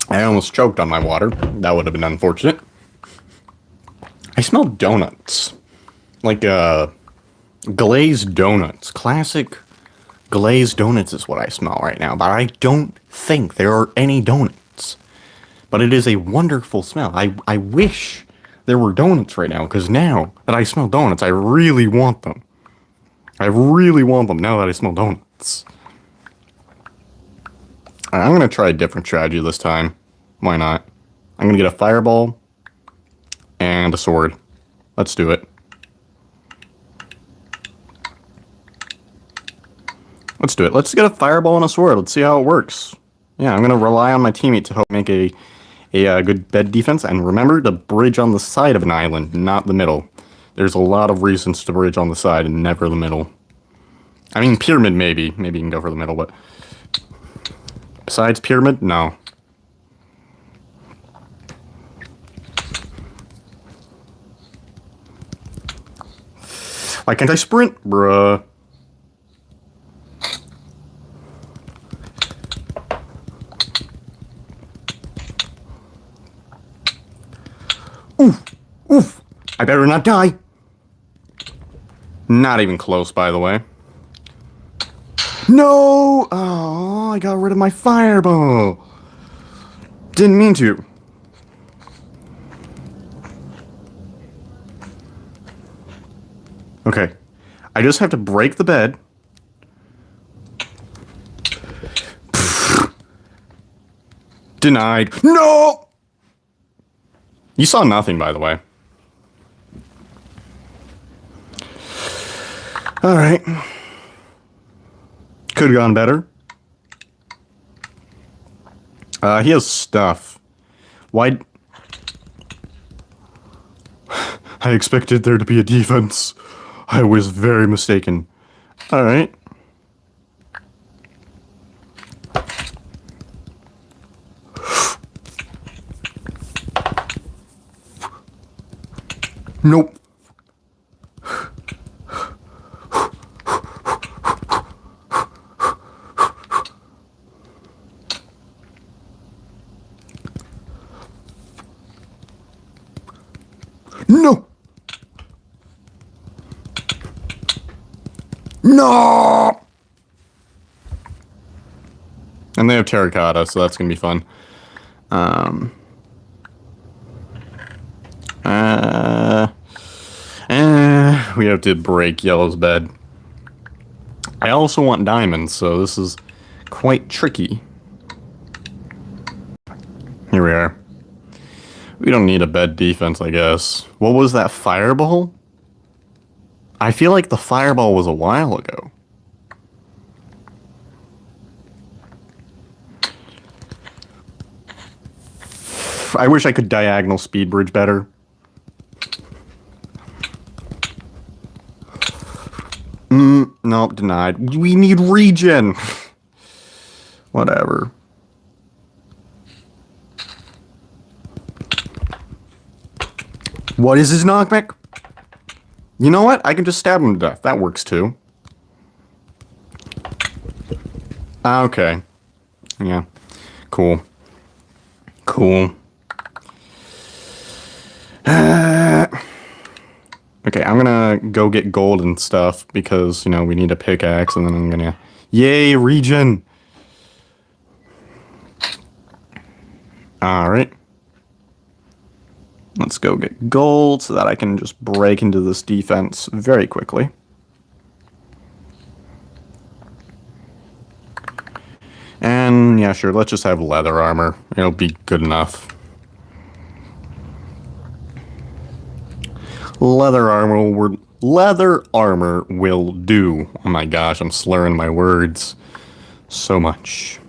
[SPEAKER 1] I almost choked on my water. That would have been unfortunate. I smell donuts. Like, glazed donuts. Classic glazed donuts is what I smell right now. But I don't think there are any donuts. But it is a wonderful smell. I wish there were donuts right now. Because now that I smell donuts, I really want them. I really want them now that I smell donuts. Alright, I'm going to try a different strategy this time. Why not? I'm going to get a fireball and a sword. Let's do it. Let's do it. Let's get a fireball and a sword. Let's see how it works. Yeah, I'm going to rely on my teammate to help make a good bed defense. And remember to bridge on the side of an island, not the middle. There's a lot of reasons to bridge on the side and never the middle. I mean, pyramid maybe. Maybe you can go for the middle, but... Besides pyramid, no. Why can't I sprint, bruh? Oof! Oof! I better not die! Not even close, by the way. No! Oh, I got rid of my fireball! Didn't mean to. Okay. I just have to break the bed. Denied. No! You saw nothing, by the way. Alright. Could have gone better. He has stuff. Why... I expected there to be a defense. I was very mistaken. Alright. Nope. No! No! And they have terracotta, so that's gonna be fun. We have to break Yellow's bed. I also want diamonds, so this is quite tricky. Here we are. We don't need a bed defense, I guess. What was that fireball? I feel like the fireball was a while ago. I wish I could diagonal speed bridge better. Nope, denied. We need regen. Whatever. What is his knockback? You know what? I can just stab him to death. That works too. Okay. Yeah. Cool. Cool. Okay, I'm gonna go get gold and stuff because, you know, we need a pickaxe, and then I'm gonna... Yay, regen! Alright. Let's go get gold so that I can just break into this defense very quickly. And, yeah, sure, let's just have leather armor. It'll be good enough. Leather armor will do. Oh my gosh, I'm slurring my words so much.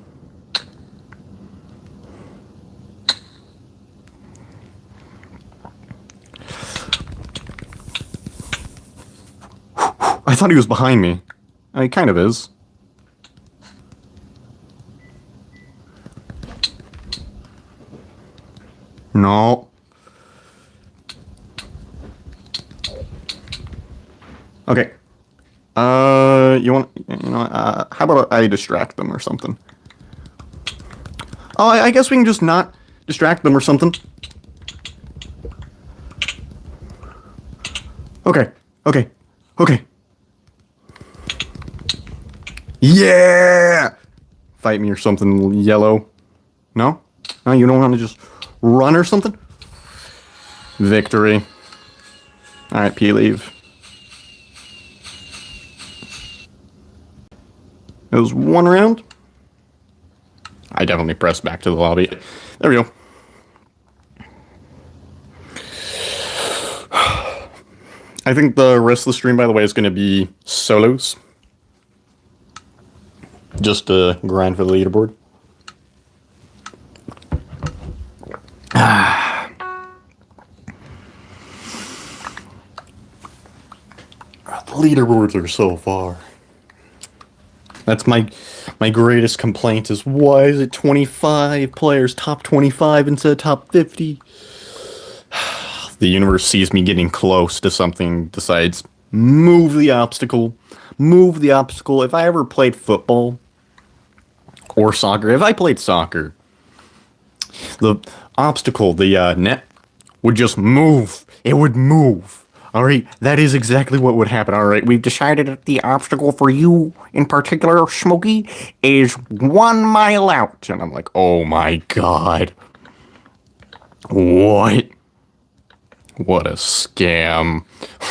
[SPEAKER 1] I thought he was behind me. He kind of is. No. Okay. How about I distract them or something? Oh, I guess we can just not distract them or something. Okay. Okay. Okay. Yeah! Fight me or something, yellow. No? No, you don't want to just run or something? Victory. Alright, P, leave. It was one round. I definitely pressed back to the lobby. There we go. I think the rest of the stream, by the way, is going to be solos. Just to grind for the leaderboard. The leaderboards are so far. That's my greatest complaint is why is it 25 players, top 25 instead of top 50? The universe sees me getting close to something, decides move the obstacle. Move the obstacle. If I ever played football or soccer, if I played soccer, the obstacle, the net, would just move. It would move. All right, that is exactly what would happen. All right, we've decided that the obstacle for you in particular, Smokey, is 1 mile out. And I'm like, oh my God. What? What a scam.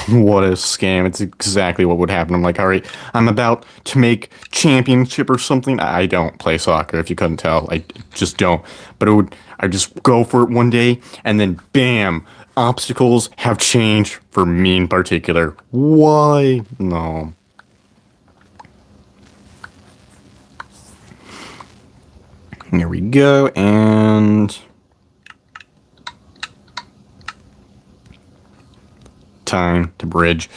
[SPEAKER 1] What a scam. It's exactly what would happen. I'm like, all right, I'm about to make championship or something. I don't play soccer, if you couldn't tell. I just don't. But I just go for it one day, and then bam, obstacles have changed for me in particular. Why? No. Here we go, and time to bridge.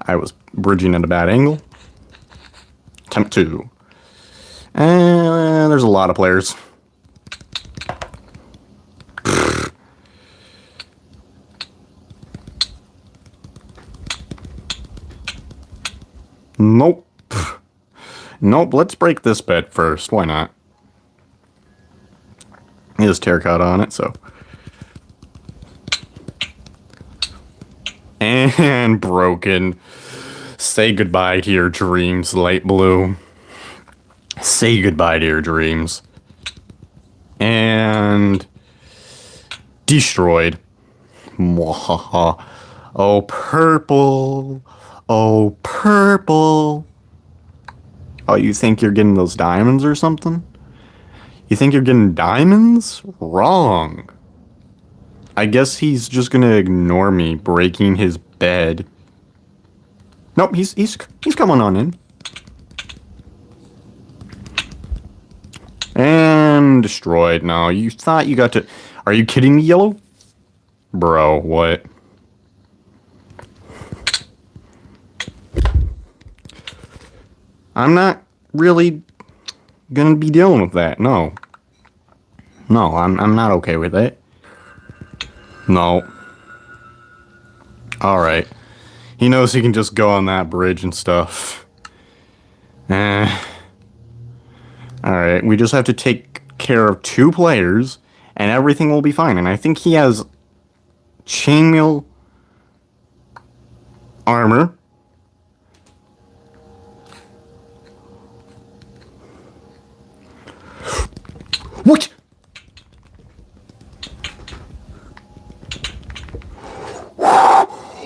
[SPEAKER 1] I was bridging at a bad angle. Attempt 2. And there's a lot of players. Nope. Nope, let's break this bed first. Why not? It has terracotta on it, so. And broken. Say goodbye to your dreams, light blue. Say goodbye to your dreams. And destroyed. Mwahaha. Oh, purple. Oh, purple. Oh, you think you're getting those diamonds or something? You think you're getting diamonds? Wrong. I guess he's just gonna ignore me breaking his bed. Nope, he's coming on in. And destroyed. No, you thought you got to... Are you kidding me, yellow? Bro, what? I'm not really gonna be dealing with that. No. No, I'm not okay with it. No. Alright. He knows he can just go on that bridge and stuff. Alright, we just have to take care of 2 players, and everything will be fine. And I think he has chainmail armor. What?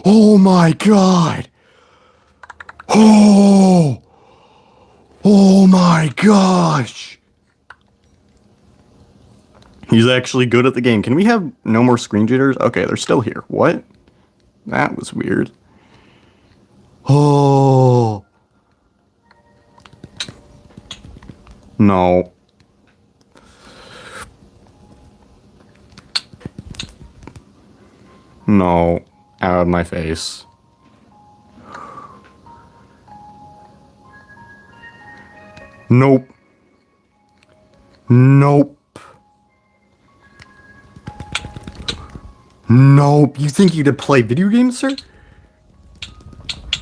[SPEAKER 1] Oh my God. Oh. Oh my gosh. He's actually good at the game. Can we have no more screen jitters? Okay, they're still here. What? That was weird. Oh. No. No, out of my face. Nope. Nope. Nope. You think you could play video games, sir?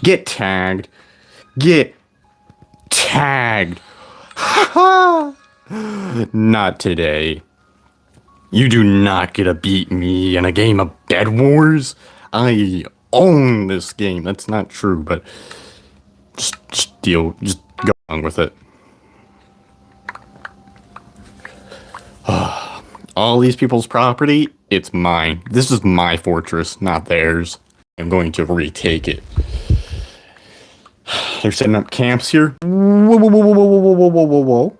[SPEAKER 1] Get tagged. Get tagged. Not today. You do not get to beat me in a game of Bed Wars. I own this game. That's not true, but just go along with it. All these people's property, it's mine. This is my fortress, not theirs. I'm going to retake it. They're setting up camps here. Whoa, whoa, whoa, whoa, whoa, whoa, whoa, whoa, whoa.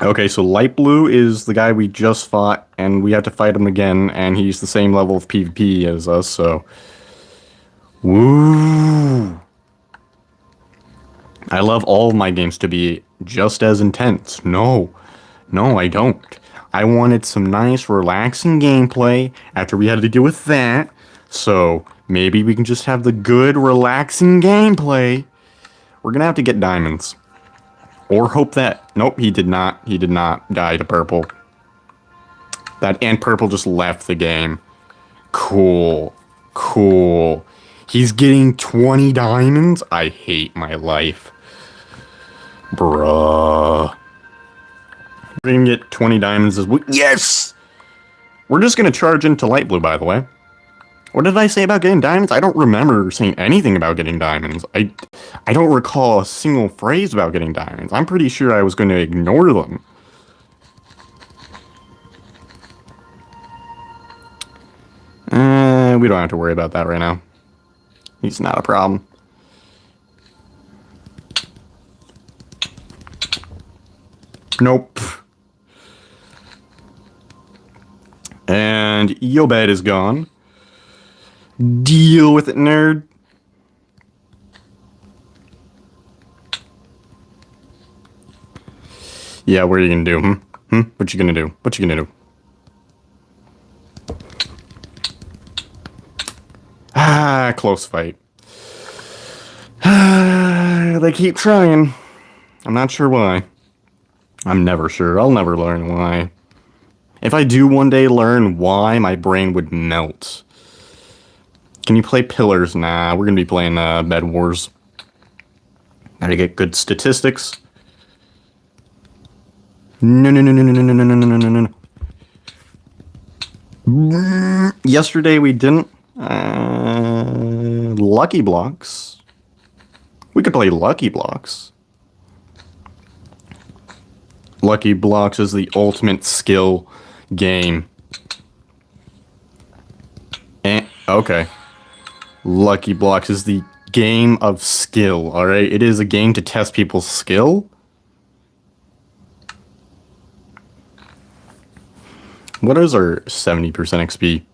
[SPEAKER 1] Okay, so light blue is the guy we just fought, and we have to fight him again, and he's the same level of PvP as us, so... Woo! I love all of my games to be just as intense. No, I don't. I wanted some nice, relaxing gameplay after we had to deal with that, so maybe we can just have the good, relaxing gameplay. We're gonna have to get diamonds. Or hope that... Nope, he did not. He did not die to purple. And purple just left the game. Cool. Cool. He's getting 20 diamonds? I hate my life. Bruh. We're gonna get 20 diamonds as well. Yes! We're just gonna charge into light blue, by the way. What did I say about getting diamonds? I don't remember saying anything about getting diamonds. I don't recall a single phrase about getting diamonds. I'm pretty sure I was going to ignore them. We don't have to worry about that right now. He's not a problem. Nope. And Yobed is gone. Deal with it, nerd. Yeah, what are you gonna do, What you gonna do? What you gonna do? Ah, close fight. They keep trying. I'm not sure why. I'm never sure. I'll never learn why. If I do one day learn why, my brain would melt. Can you play Pillars? Nah, we're gonna be playing Bed Wars. Gotta get good statistics. No. Yesterday we didn't. Lucky Blocks. We could play Lucky Blocks. Lucky Blocks is the ultimate skill game. Okay. Lucky Blocks is the game of skill, alright? It is a game to test people's skill. What is our 70% XP?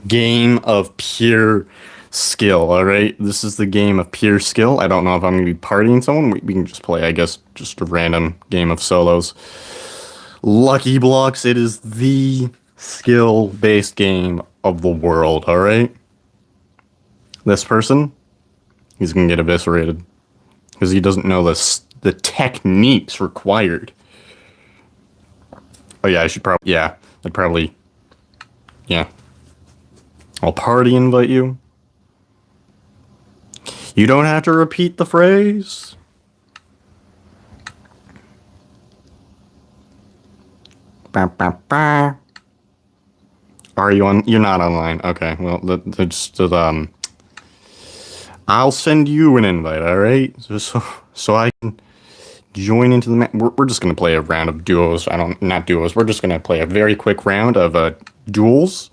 [SPEAKER 1] Game of pure skill, alright? This is the game of pure skill. I don't know if I'm going to be partying someone. We can just play, I guess, just a random game of solos. Lucky Blocks, it is the skill-based game of the world, alright? This person, he's going to get eviscerated. Because he doesn't know the techniques required. Oh yeah, I should probably... Yeah, I'd probably... Yeah. I'll party invite you. You don't have to repeat the phrase. Ba, ba, ba. Are you on? You're not online. Okay, well, I'll send you an invite, alright? So I can join into the... We're just going to play a round of duos. Not duos. We're just going to play a very quick round of duels.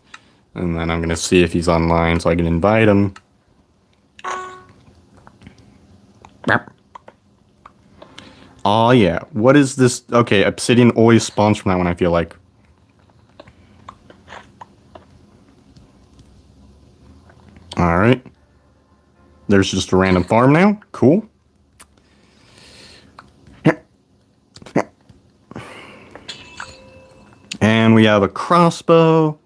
[SPEAKER 1] And then I'm going to see if he's online so I can invite him. Oh yeah, what is this? Okay, Obsidian always spawns from that one, I feel like. Alright. There's just a random farm now. Cool. And we have a crossbow.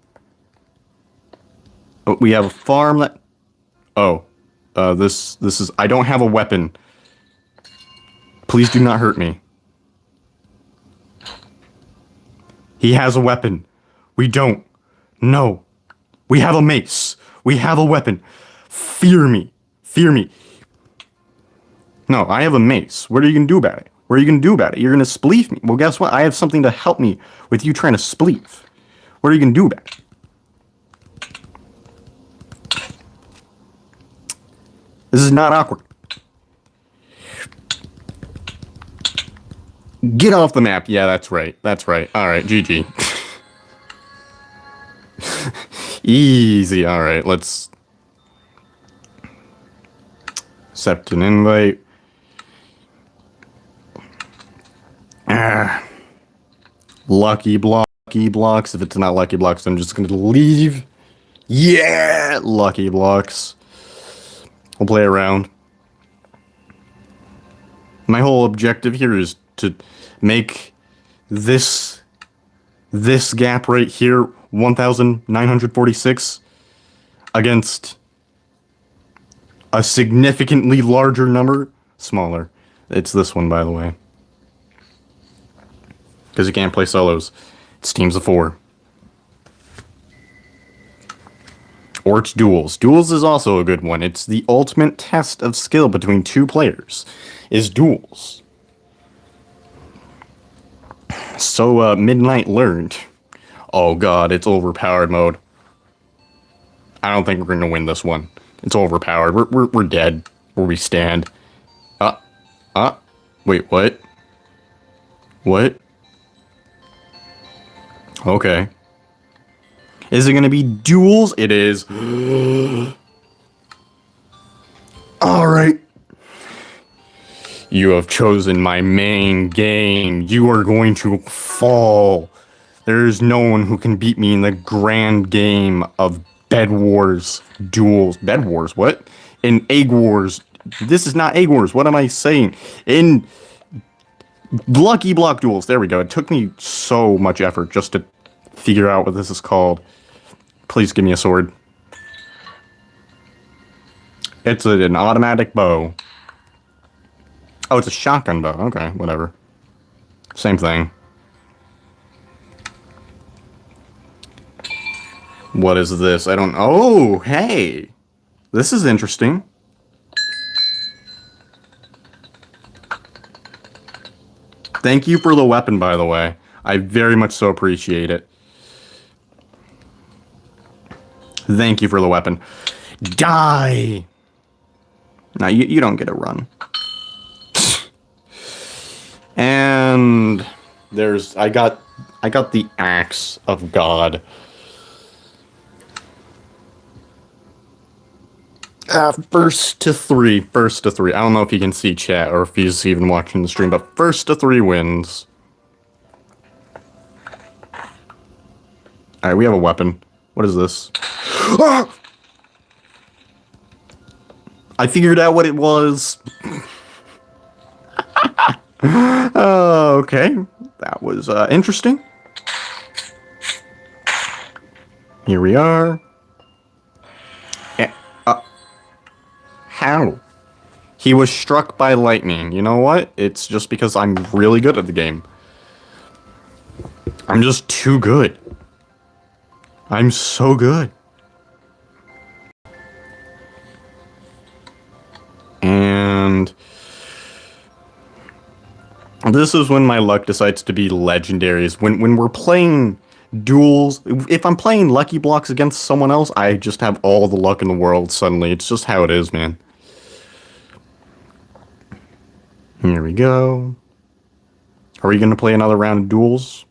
[SPEAKER 1] Oh, we have a farm that... Oh. This is... I don't have a weapon. Please do not hurt me. He has a weapon. We don't. No. We have a mace. We have a weapon. Fear me. Fear me. No, I have a mace. What are you going to do about it? What are you going to do about it? You're going to spleef me. Well, guess what? I have something to help me with you trying to spleef. What are you going to do about it? This is not awkward. Get off the map. Yeah, that's right. That's right. All right, GG. Easy. All right, let's accept an invite. Lucky blocks. If it's not lucky blocks, I'm just going to leave. Yeah, lucky blocks. We'll play around. My whole objective here is to make this gap right here 1,946 against a significantly larger number. Smaller. It's this one, by the way. Because you can't play solos. It's teams of 4. Or it's duels. Duels is also a good one. It's the ultimate test of skill between 2 players. Is duels. So, Midnight learned. Oh god, it's overpowered mode. I don't think we're gonna win this one. It's overpowered. We're dead where we stand. Wait, what? What? Okay. Is it gonna be duels? It is. Alright. You have chosen my main game. You are going to fall. There is no one who can beat me in the grand game of Bed Wars duels. Bed Wars? What? In Egg Wars. This is not Egg Wars. What am I saying? In Lucky Block duels. There we go. It took me so much effort just to figure out what this is called. Please give me a sword. It's an automatic bow. Oh, it's a shotgun bow. Okay, whatever. Same thing. What is this? I don't... Oh, hey! This is interesting. Thank you for the weapon, by the way. I very much so appreciate it. Thank you for the weapon. Die! Now, you don't get a run. And there's... I got the Axe of God. First to three. I don't know if you can see chat or if he's even watching the stream, but first to 3 wins. Alright, we have a weapon. What is this? Ah! I figured out what it was. Okay. That was interesting. Here we are. How? He was struck by lightning. You know what? It's just because I'm really good at the game. I'm just too good. I'm so good. And this is when my luck decides to be legendaries. When we're playing duels, if I'm playing Lucky Blocks against someone else, I just have all the luck in the world suddenly. It's just how it is, man. Here we go. Are we going to play another round of duels?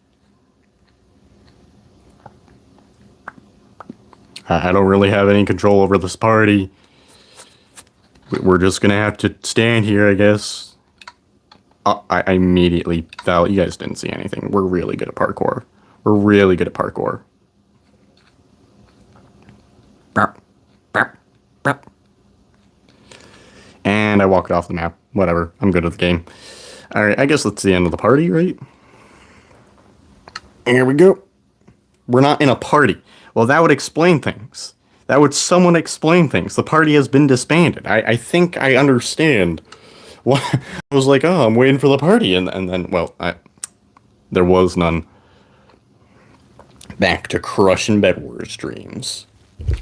[SPEAKER 1] I don't really have any control over this party. We're just going to have to stand here, I guess. I immediately fell. You guys didn't see anything. We're really good at parkour. We're really good at parkour. And I walked off the map. Whatever. I'm good at the game. Alright, I guess that's the end of the party, right? Here we go. We're not in a party. Well, that would explain things. That would somewhat explain things. The party has been disbanded. I think I understand. What? I was like, oh, I'm waiting for the party. And then, well, there was none. Back to crushing Bed Wars dreams.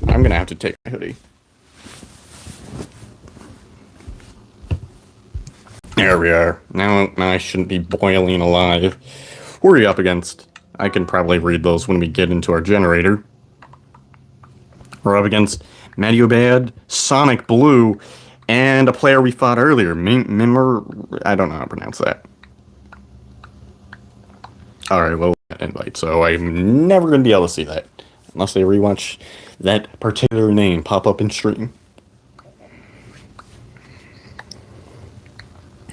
[SPEAKER 1] I'm gonna have to take my hoodie. There we are. Now I shouldn't be boiling alive. Who are you up against? I can probably read those when we get into our generator. We're up against Mediobad, Sonic Blue, and a player we fought earlier, Mimmer. I don't know how to pronounce that. Alright, well, invite, so I'm never going to be able to see that. Unless they rewatch that particular name pop up in stream.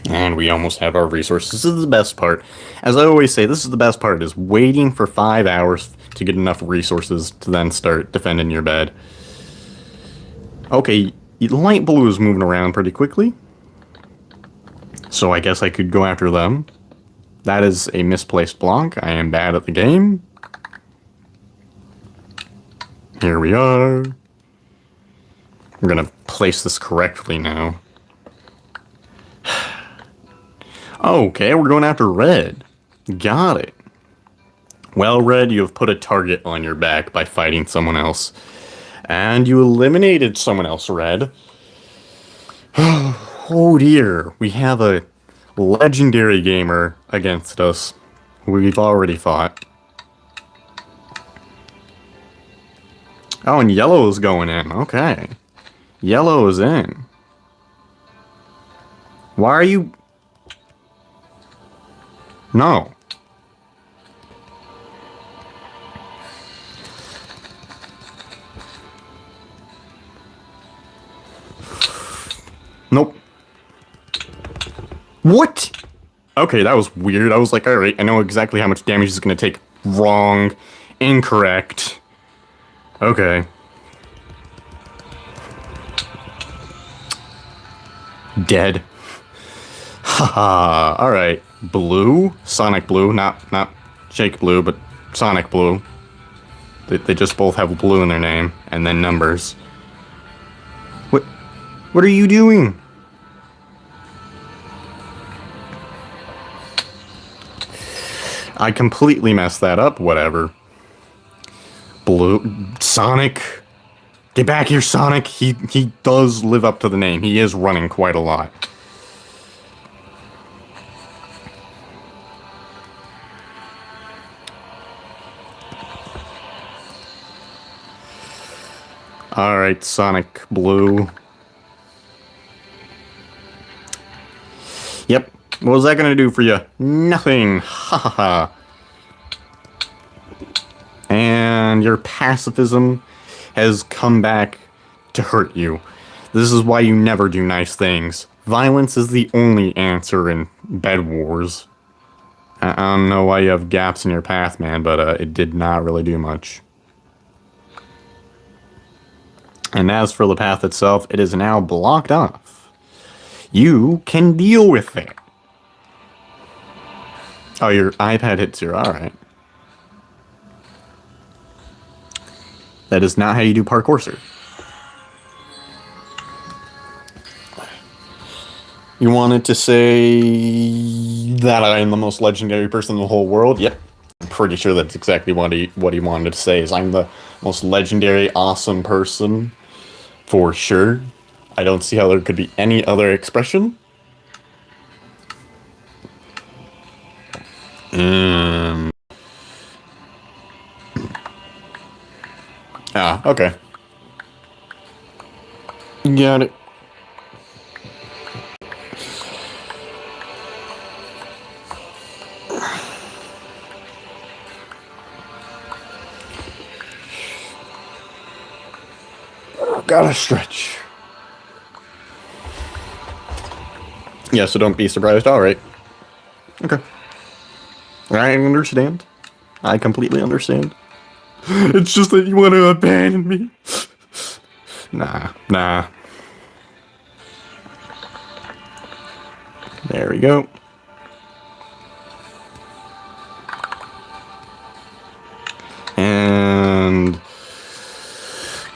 [SPEAKER 1] And we almost have our resources. This is the best part. As I always say, this is the best part, is waiting for 5 hours to get enough resources to then start defending your bed. Okay, light blue is moving around pretty quickly. So I guess I could go after them. That is a misplaced block. I am bad at the game. Here we are. I'm gonna place this correctly now. Okay, we're going after red. Got it. Well, red, you have put a target on your back by fighting someone else. And you eliminated someone else, red. Oh dear, we have a legendary gamer against us who we've already fought. Oh, and yellow is going in. Okay. Yellow is in. Why are you... No. Nope. What? Okay, that was weird. I was like, alright, I know exactly how much damage is going to take. Wrong. Incorrect. Okay. Dead. Haha. Alright. Blue? Sonic Blue. Not Shake Blue, but Sonic Blue. They just both have blue in their name, and then numbers. What are you doing? I completely messed that up, whatever. Blue... Sonic... Get back here, Sonic! He does live up to the name. He is running quite a lot. Alright, Sonic Blue. Yep. What was that gonna do for you? Nothing. Ha ha ha. And your pacifism has come back to hurt you. This is why you never do nice things. Violence is the only answer in bed wars. I don't know why you have gaps in your path, man, but it did not really do much. And as for the path itself, it is now blocked off. You can deal with it. Oh, your iPad hit 0. Alright. That is not how you do parkour, sir. You wanted to say that I am the most legendary person in the whole world? Yep. I'm pretty sure that's exactly what he wanted to say, is I'm the most legendary, awesome person. For sure. I don't see how there could be any other expression. Ah, okay. Got it. Gotta stretch. Yeah, so don't be surprised. Alright. Okay. I understand. I completely understand. It's just that you want to abandon me. Nah. There we go. And...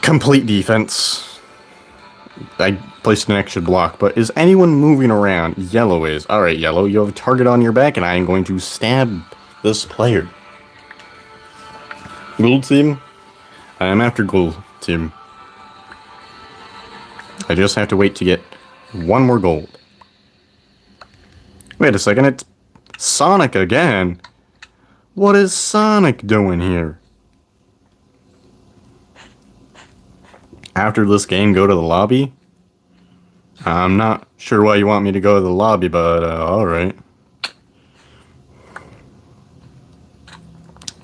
[SPEAKER 1] complete defense. I placed an extra block, but is anyone moving around? Yellow is. Alright, Yellow, you have a target on your back, and I am going to stab this player. Gold team, I am after Gold. to... I just have to wait to get one more gold. Wait a second, it's Sonic again. What is Sonic doing here? After this game, go to the lobby? I'm not sure why you want me to go to the lobby, but alright.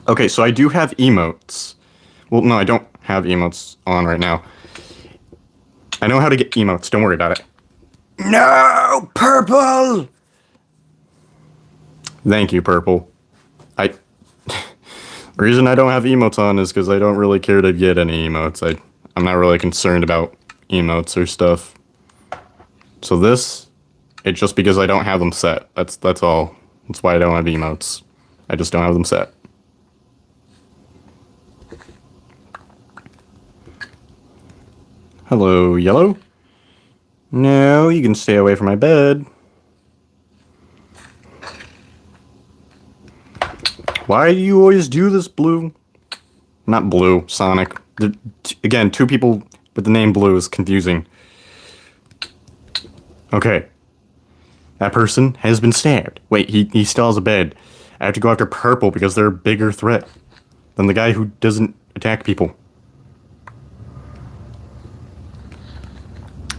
[SPEAKER 1] Okay, so I do have emotes. Well, no, I don't have emotes on right now. I know how to get emotes, don't worry about it. No! Purple! Thank you, Purple. The reason I don't have emotes on is because I don't really care to get any emotes. I'm not really concerned about emotes or stuff. So this, it's just because I don't have them set. That's all. That's why I don't have emotes. I just don't have them set. Hello, yellow? No, you can stay away from my bed. Why do you always do this, Blue? Not Blue, Sonic. Again, two people with the name Blue is confusing. Okay. That person has been stabbed. Wait, he still has a bed. I have to go after Purple because they're a bigger threat than the guy who doesn't attack people.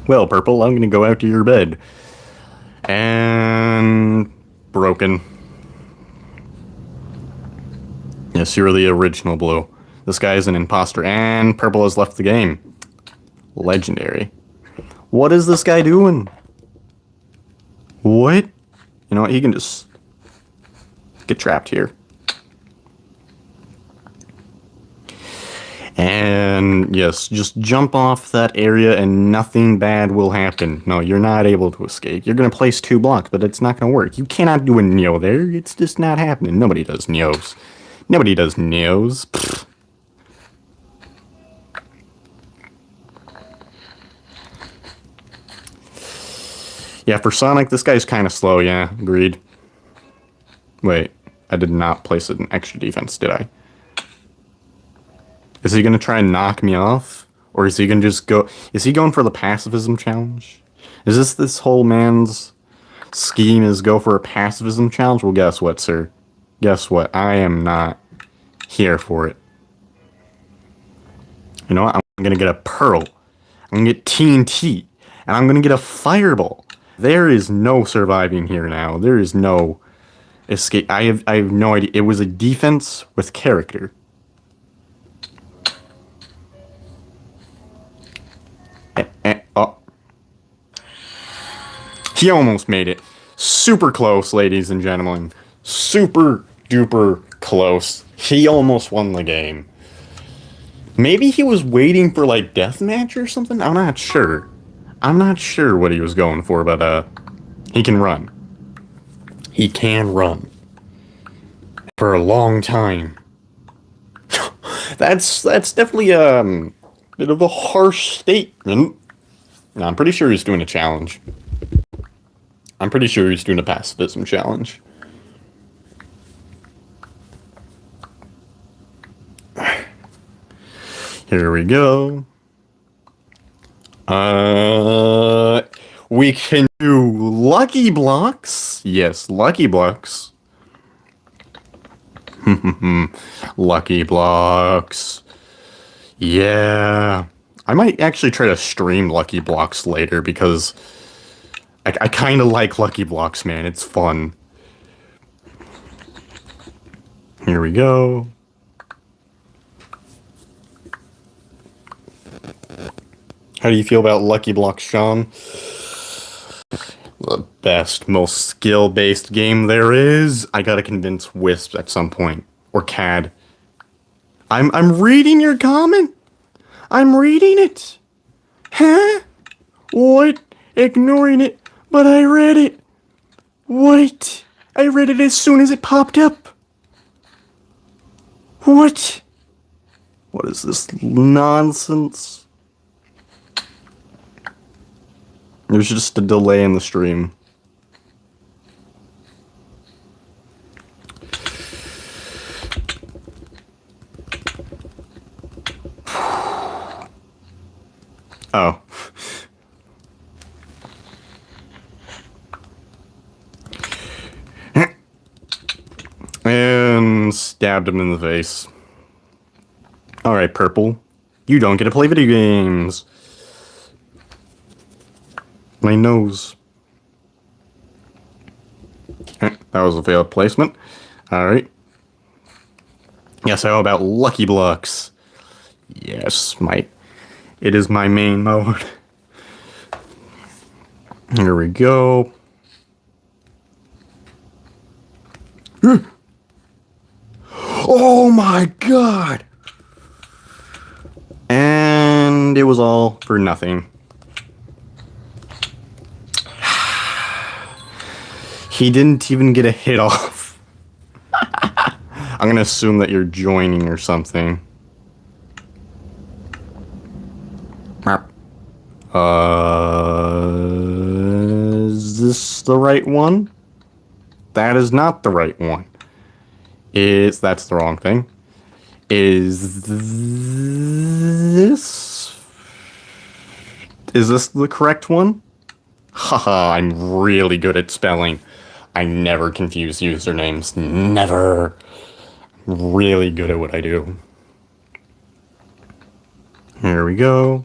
[SPEAKER 1] Well, Purple, I'm gonna go out to your bed. And... broken. Yes, you're the original Blue. This guy is an imposter, and Purple has left the game. Legendary. What is this guy doing? What? You know what, he can just... get trapped here. And yes, just jump off that area and nothing bad will happen. No, you're not able to escape. You're going to place 2 blocks, but it's not going to work. You cannot do a Neo there. It's just not happening. Nobody does Neos. Nobody does Neos. Pfft. Yeah, for Sonic, this guy's kind of slow, yeah, agreed. Wait, I did not place an extra defense, did I? Is he going to try and knock me off? Or is he going to just go... Is he going for the pacifism challenge? Is this whole man's scheme is go for a pacifism challenge? Well, guess what, sir? Guess what? I am not here for it. You know what? I'm going to get a Pearl. I'm going to get TNT. And I'm going to get a Fireball. There is no surviving here now. There is no escape. I have no idea. It was a defense with character. Oh. He almost made it. Super close, ladies and gentlemen. Super duper close. He almost won the game. Maybe he was waiting for, like, deathmatch or something? I'm not sure. I'm not sure what he was going for, but, he can run. He can run. For a long time. That's definitely, bit of a harsh statement. No, I'm pretty sure he's doing a challenge. I'm pretty sure he's doing a pacifism challenge. Here we go. We can do Lucky Blocks. Yes, Lucky Blocks. Lucky Blocks. Yeah. I might actually try to stream Lucky Blocks later because I kind of like Lucky Blocks, man. It's fun. Here we go. How do you feel about Lucky Blocks, Sean? The best, most skill-based game there is. I gotta convince Wisp at some point. Or CAD. I'm reading your comment. I'm reading it. Huh? What? Ignoring it. But I read it. What? I read it as soon as it popped up. What? What is this nonsense? There's just a delay in the stream. Oh. And stabbed him in the face. Alright, Purple. You don't get to play video games. My nose. That was a failed placement. Alright. Yes, how about Lucky Blocks? Yes, it is my main mode. Here we go. Oh my god! And it was all for nothing. He didn't even get a hit off. I'm gonna assume that you're joining or something. Is this the right one? That is not the right one. That's the wrong thing. Is this the correct one? Haha, I'm really good at spelling. I never confuse usernames. Never. I'm really good at what I do. Here we go.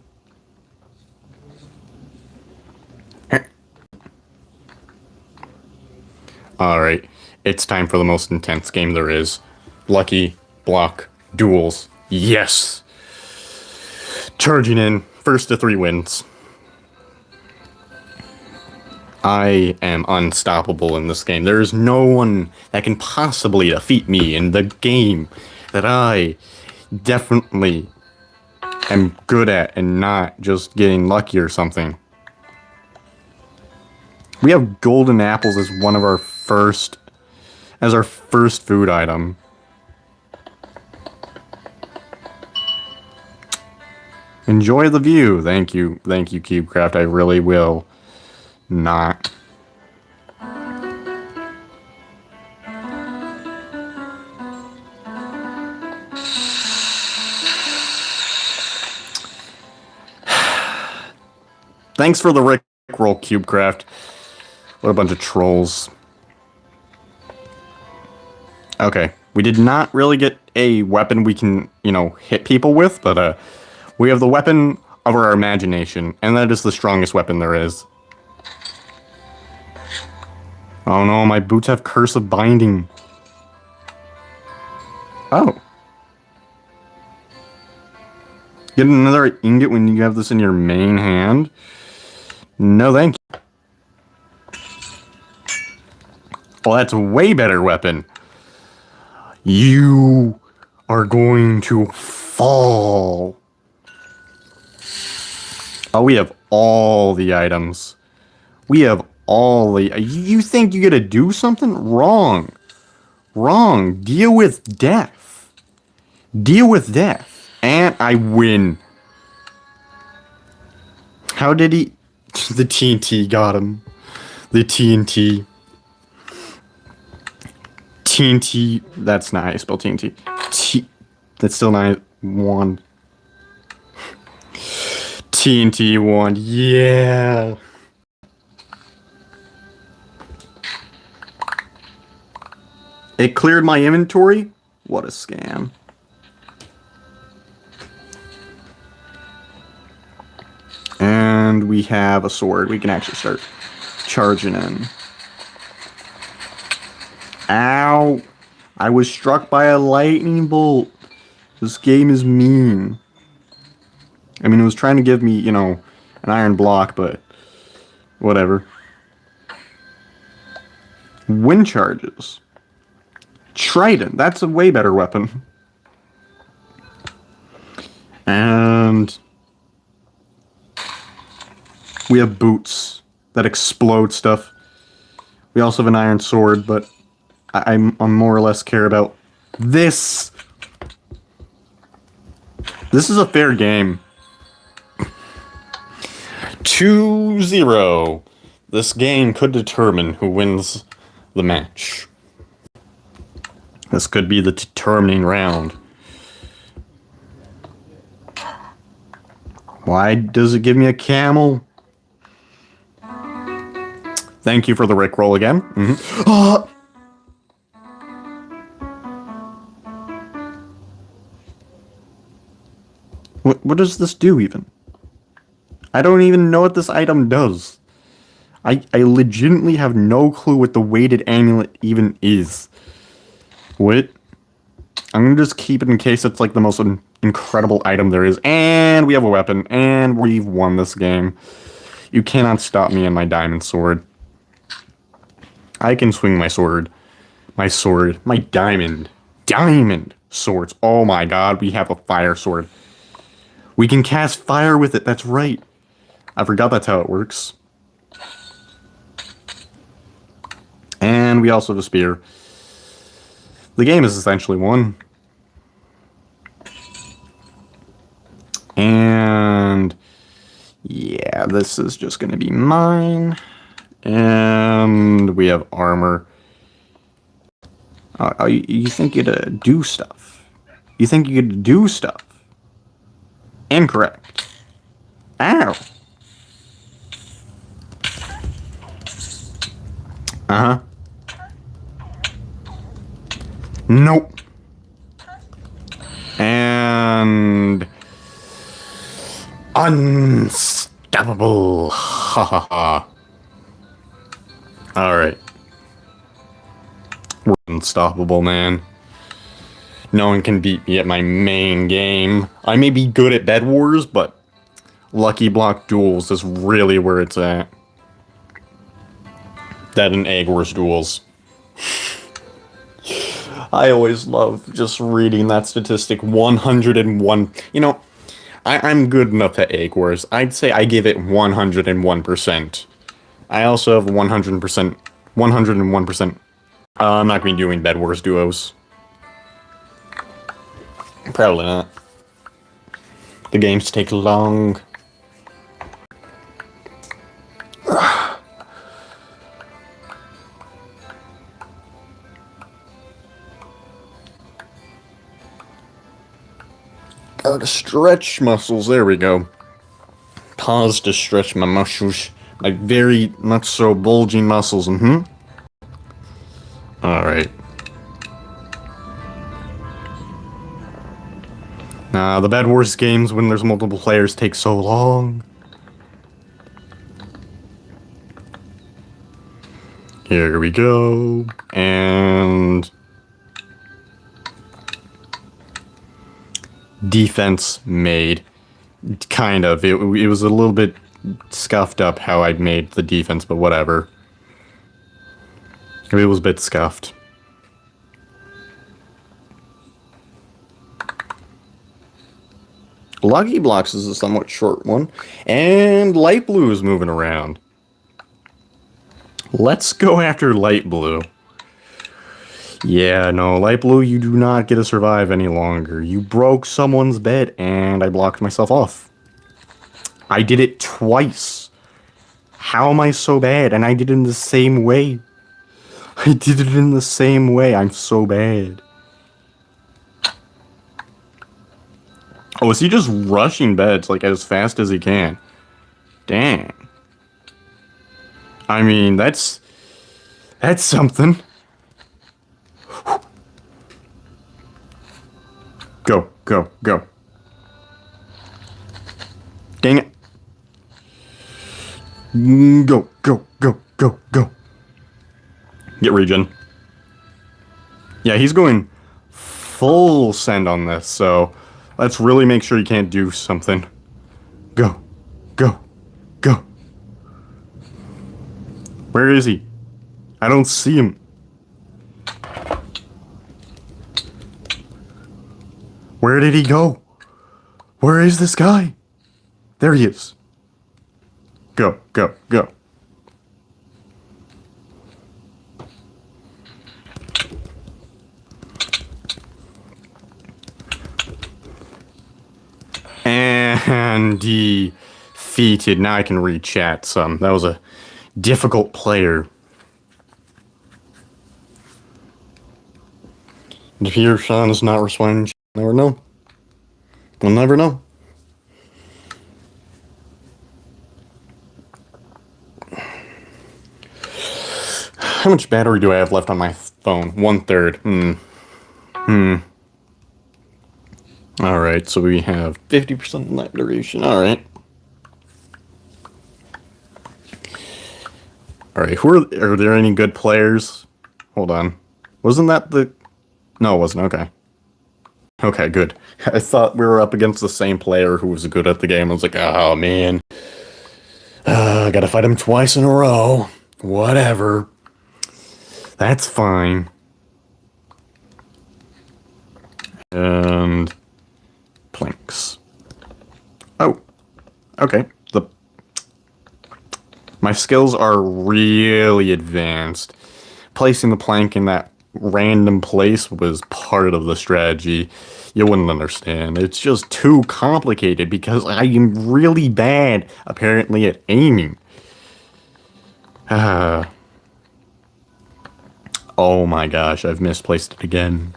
[SPEAKER 1] Alright, it's time for the most intense game there is. Lucky Block Duels. Yes! Charging in, first to 3 wins. I am unstoppable in this game. There is no one that can possibly defeat me in the game that I definitely am good at and not just getting lucky or something. We have golden apples as one of our first food item. Enjoy the view. Thank you, CubeCraft. I really will not. Thanks for the Rickroll, CubeCraft. What a bunch of trolls. Okay, we did not really get a weapon we can, hit people with, but we have the weapon of our imagination, and that is the strongest weapon there is. Oh no, my boots have cursive binding. Oh. Get another ingot when you have this in your main hand? No, thank you. Well, that's a way better weapon. You are going to fall. Oh, we have all the items. We have all the... You think you gotta do something? Wrong. Wrong. Deal with death. Deal with death. And I win. How did he... The TNT got him. The TNT. TNT. That's not how you spell TNT. That's still not one. TNT won. Yeah. It cleared my inventory? What a scam. And we have a sword. We can actually start charging in. Ow! I was struck by a lightning bolt. This game is mean. I mean, it was trying to give me, an iron block, but whatever. Wind charges. Trident. That's a way better weapon. And we have boots that explode stuff. We also have an iron sword, but I more or less care about this. This is a fair game. 2-0. This game could determine who wins the match. This could be the determining round. Why does it give me a camel? Thank you for the Rickroll again. What does this do even? I don't even know what this item does. I legitimately have no clue what the weighted amulet even is. What? I'm gonna just keep it in case it's like the most incredible item there is. And we have a weapon. And we've won this game. You cannot stop me and my diamond sword. I can swing my sword. My diamond swords. Oh my god, we have a fire sword. We can cast fire with it, that's right. I forgot that's how it works. And we also have a spear. The game is essentially won. And yeah, this is just going to be mine. And we have armor. You think you'd do stuff. You think you could do stuff. Incorrect. Ow. Uh-huh. Nope. And unstoppable. Ha ha ha. Alright. We're unstoppable, man. No one can beat me at my main game. I may be good at Bed Wars, but Lucky Block Duels is really where it's at. That and Egg Wars Duels. I always love just reading that statistic, 101. You know, I'm good enough at Egg Wars. I'd say I give it 101%. I also have 100%, 101%. I'm not going to be doing Bed Wars duos. Probably not. The games take long. Gotta stretch muscles. There we go. Pause to stretch my muscles. My very not so bulging muscles. Alright. The Bed Wars games when there's multiple players take so long. Here we go. And defense made. Kind of. It was a little bit scuffed up how I made the defense, but whatever. It was a bit scuffed. Lucky Blocks is a somewhat short one. And Light Blue is moving around. Let's go after Light Blue. Yeah, no, Light Blue, you do not get to survive any longer. You broke someone's bed, and I blocked myself off. I did it twice. How am I so bad? And I did it in the same way. I did it in the same way. I'm so bad. Oh, is he just rushing beds, like, as fast as he can? Dang. I mean, that's something. Go, go, go. Dang it. Go, go, go, go, go. Get regen. Yeah, he's going full send on this, so let's really make sure he can't do something. Go, go, go. Where is he? I don't see him. Where did he go? Where is this guy? There he is. Go, go, go. And defeated. Now I can read chat some. That was a difficult player. If he or Sean is not responding, never know. We'll never know. How much battery do I have left on my phone? 1/3. Alright, so we have 50% light duration. Alright. Alright, are there any good players? Hold on. Wasn't that the... No, it wasn't. Okay. Okay, good. I thought we were up against the same player who was good at the game. I was like, oh, man. I gotta fight him twice in a row. Whatever. That's fine. And... planks. Oh. Okay. My skills are really advanced. Placing the plank in that random place was part of the strategy. You wouldn't understand. It's just too complicated because I am really bad, apparently, at aiming. Oh my gosh, I've misplaced it again.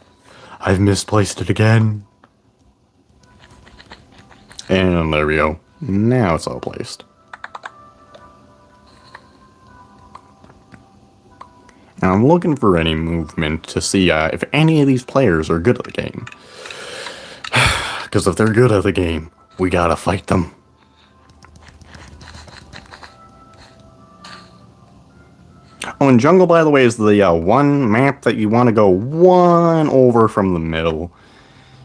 [SPEAKER 1] I've misplaced it again. And there we go. Now it's all placed. Now I'm looking for any movement to see if any of these players are good at the game. Because if they're good at the game, we gotta fight them. Oh, and Jungle, by the way, is the one map that you want to go one over from the middle.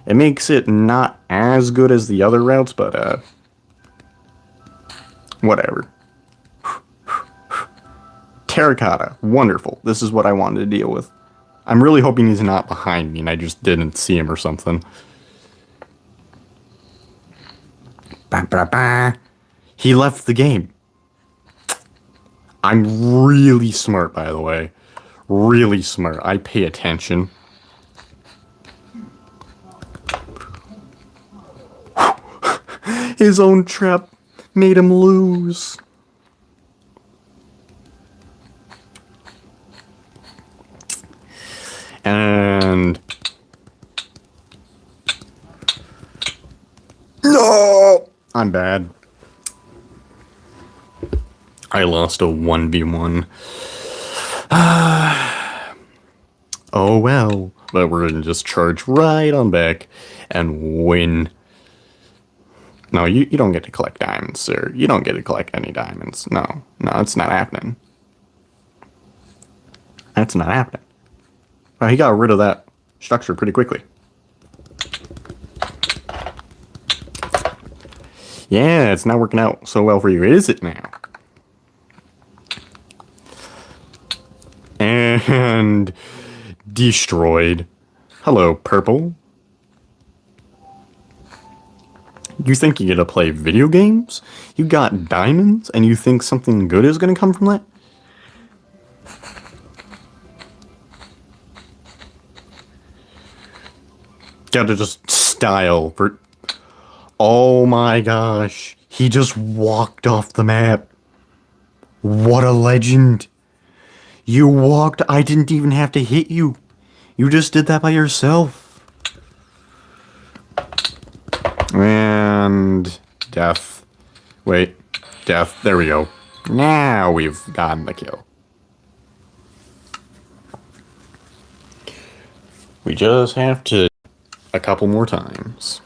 [SPEAKER 1] It makes it not as good as the other routes, but whatever. Terracotta, wonderful. This is what I wanted to deal with. I'm really hoping he's not behind me and I just didn't see him or something. Ba, ba, ba. He left the game. I'm really smart, by the way. Really smart. I pay attention. His own trap made him lose. And... no! I'm bad. I lost a 1v1. Oh well. But we're gonna just charge right on back and win. No, you don't get to collect diamonds, sir. You don't get to collect any diamonds. No, it's not happening. That's not happening. Well, he got rid of that structure pretty quickly. Yeah, it's not working out so well for you, is it now? And destroyed. Hello, purple. You think you get to play video games? You got diamonds, and you think something good is going to come from that? Gotta just style for... oh my gosh. He just walked off the map. What a legend. You walked... I didn't even have to hit you. You just did that by yourself. And... death. Wait. Death. There we go. Now we've gotten the kill. We just have to... a couple more times.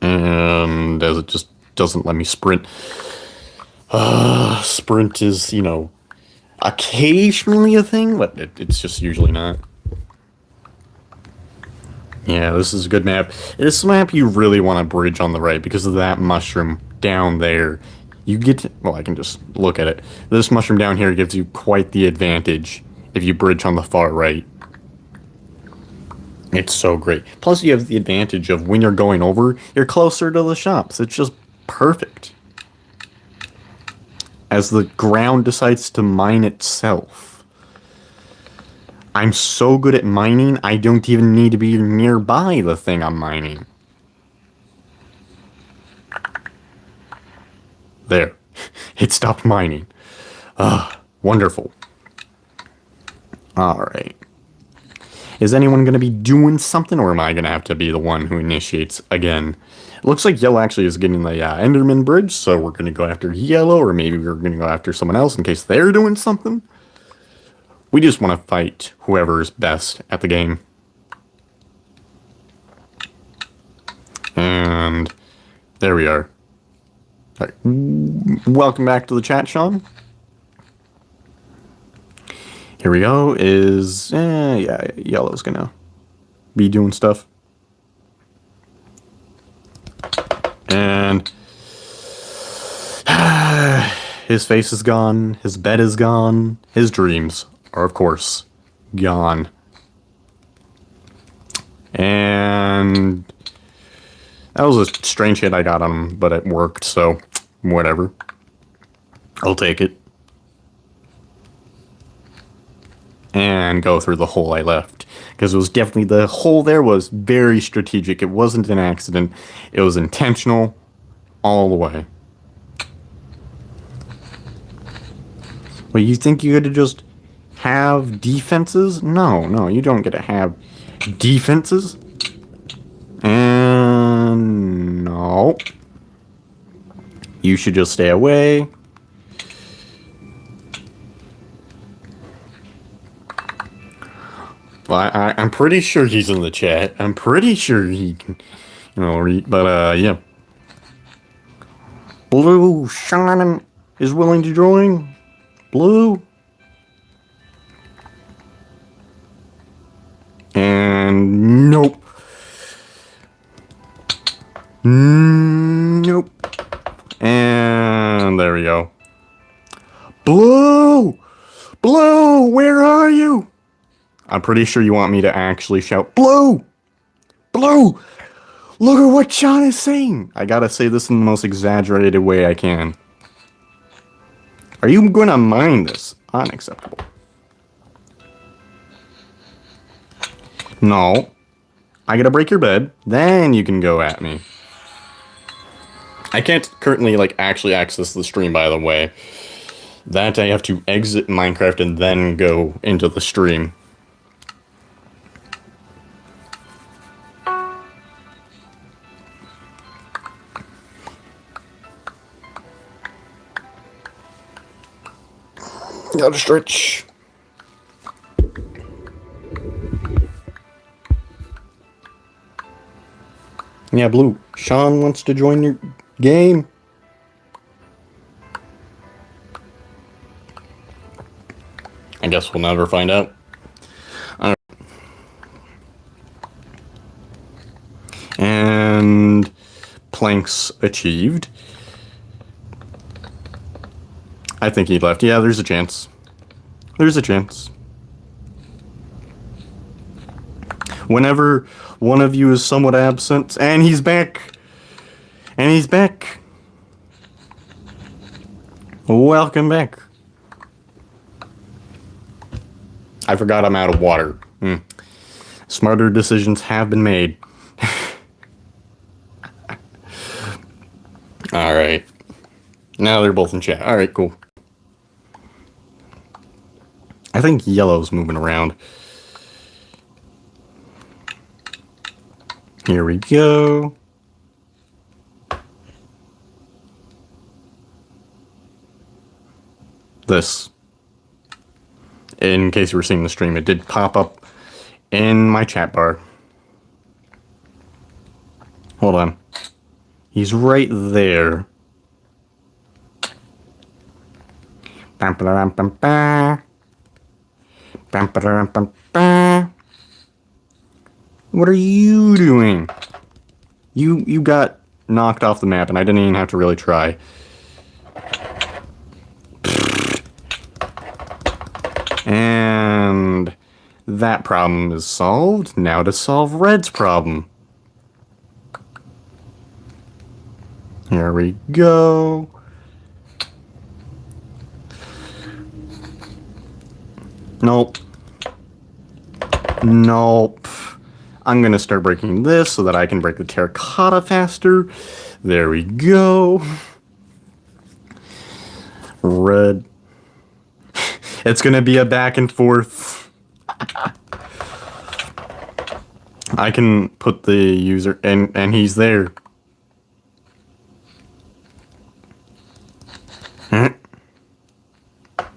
[SPEAKER 1] And as it just doesn't let me sprint. Sprint is, you know, occasionally a thing, but it's just usually not. Yeah, this is a good map. This is a map you really want to bridge on the right because of that mushroom down there. You get to, well, I can just look at it. This mushroom down here gives you quite the advantage if you bridge on the far right. It's so great. Plus, you have the advantage of when you're going over, you're closer to the shops. It's just perfect. As the ground decides to mine itself. I'm so good at mining, I don't even need to be nearby the thing I'm mining. There. It stopped mining. Wonderful. Alright. Is anyone going to be doing something, or am I going to have to be the one who initiates again? It looks like yellow actually is getting the Enderman bridge, so we're going to go after yellow, or maybe we're going to go after someone else in case they're doing something. We just want to fight whoever is best at the game. And there we are. All right. Welcome back to the chat, Sean. Here we go. Yeah, yellow's gonna be doing stuff. And his face is gone. His bed is gone. His dreams are, of course, gone. And that was a strange hit I got on him, but it worked, so whatever. I'll take it. And go through the hole I left. Because it was definitely, the hole there was very strategic. It wasn't an accident. It was intentional all the way. Well, you think you get to just have defenses? No, you don't get to have defenses. And no. You should just stay away. Well, I'm pretty sure he's in the chat. I'm pretty sure he can, read. But, yeah. Blue Shannon is willing to join. Blue. And nope. Nope. And there we go. Blue! Blue, where are you? I'm pretty sure you want me to actually shout, Blue! Blue! Look at what Sean is saying! I gotta say this in the most exaggerated way I can. Are you gonna mind this? Unacceptable. No. I gotta break your bed, then you can go at me. I can't currently, actually access the stream, by the way. That I have to exit Minecraft and then go into the stream. Gotta stretch. Yeah, Blue. Sean wants to join your game. I guess we'll never find out. All right. And planks achieved. I think he left. Yeah, there's a chance. There's a chance. Whenever one of you is somewhat absent, and he's back. And he's back. Welcome back. I forgot I'm out of water. Smarter decisions have been made. Alright. Now they're both in chat. Alright, cool. I think yellow's moving around. Here we go. This. In case you were seeing the stream, it did pop up in my chat bar. Hold on. He's right there. What are you doing? You got knocked off the map, and I didn't even have to really try. And that problem is solved. Now to solve Red's problem. Here we go. Nope. Nope. I'm gonna start breaking this so that I can break the terracotta faster. There we go. Red. It's gonna be a back and forth. I can put the user, and he's there.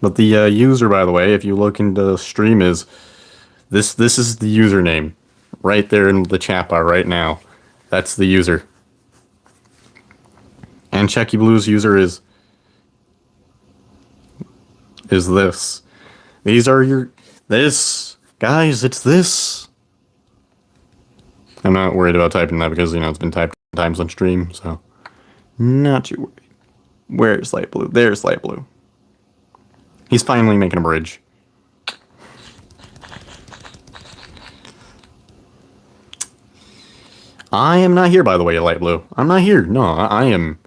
[SPEAKER 1] But the user, by the way, if you look into the stream, is this. This is the username, right there in the chat bar right now. That's the user. And Checky Blue's user is this. These are your this guys. It's this. I'm not worried about typing that because it's been typed times on stream, so not too worried. Where's Light Blue? There's Light Blue. He's finally making a bridge. I am not here, by the way, Light Blue. I'm not here. No, I am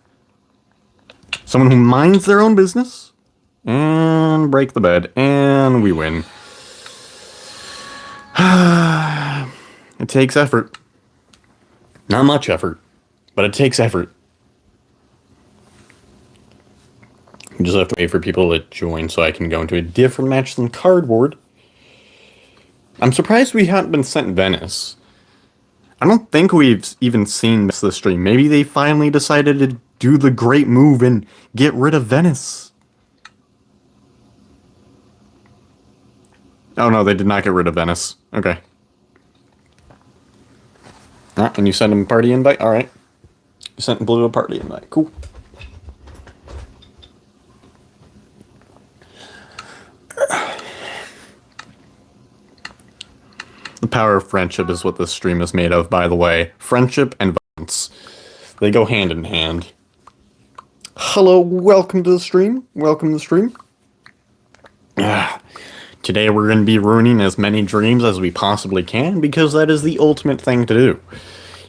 [SPEAKER 1] someone who minds their own business. And break the bed. And we win. It takes effort. Not much effort, but it takes effort. You just have to wait for people to join so I can go into a different match than cardboard. I'm surprised we haven't been sent Venice. I don't think we've even seen the stream. Maybe they finally decided to do the great move and get rid of Venice. Oh no, they did not get rid of Venice. Okay. Ah, and you sent him a party invite? Alright. You sent Blue a party invite. Cool. The power of friendship is what this stream is made of, by the way. Friendship and violence. They go hand in hand. Hello, welcome to the stream. Welcome to the stream. Today we're going to be ruining as many dreams as we possibly can, because that is the ultimate thing to do.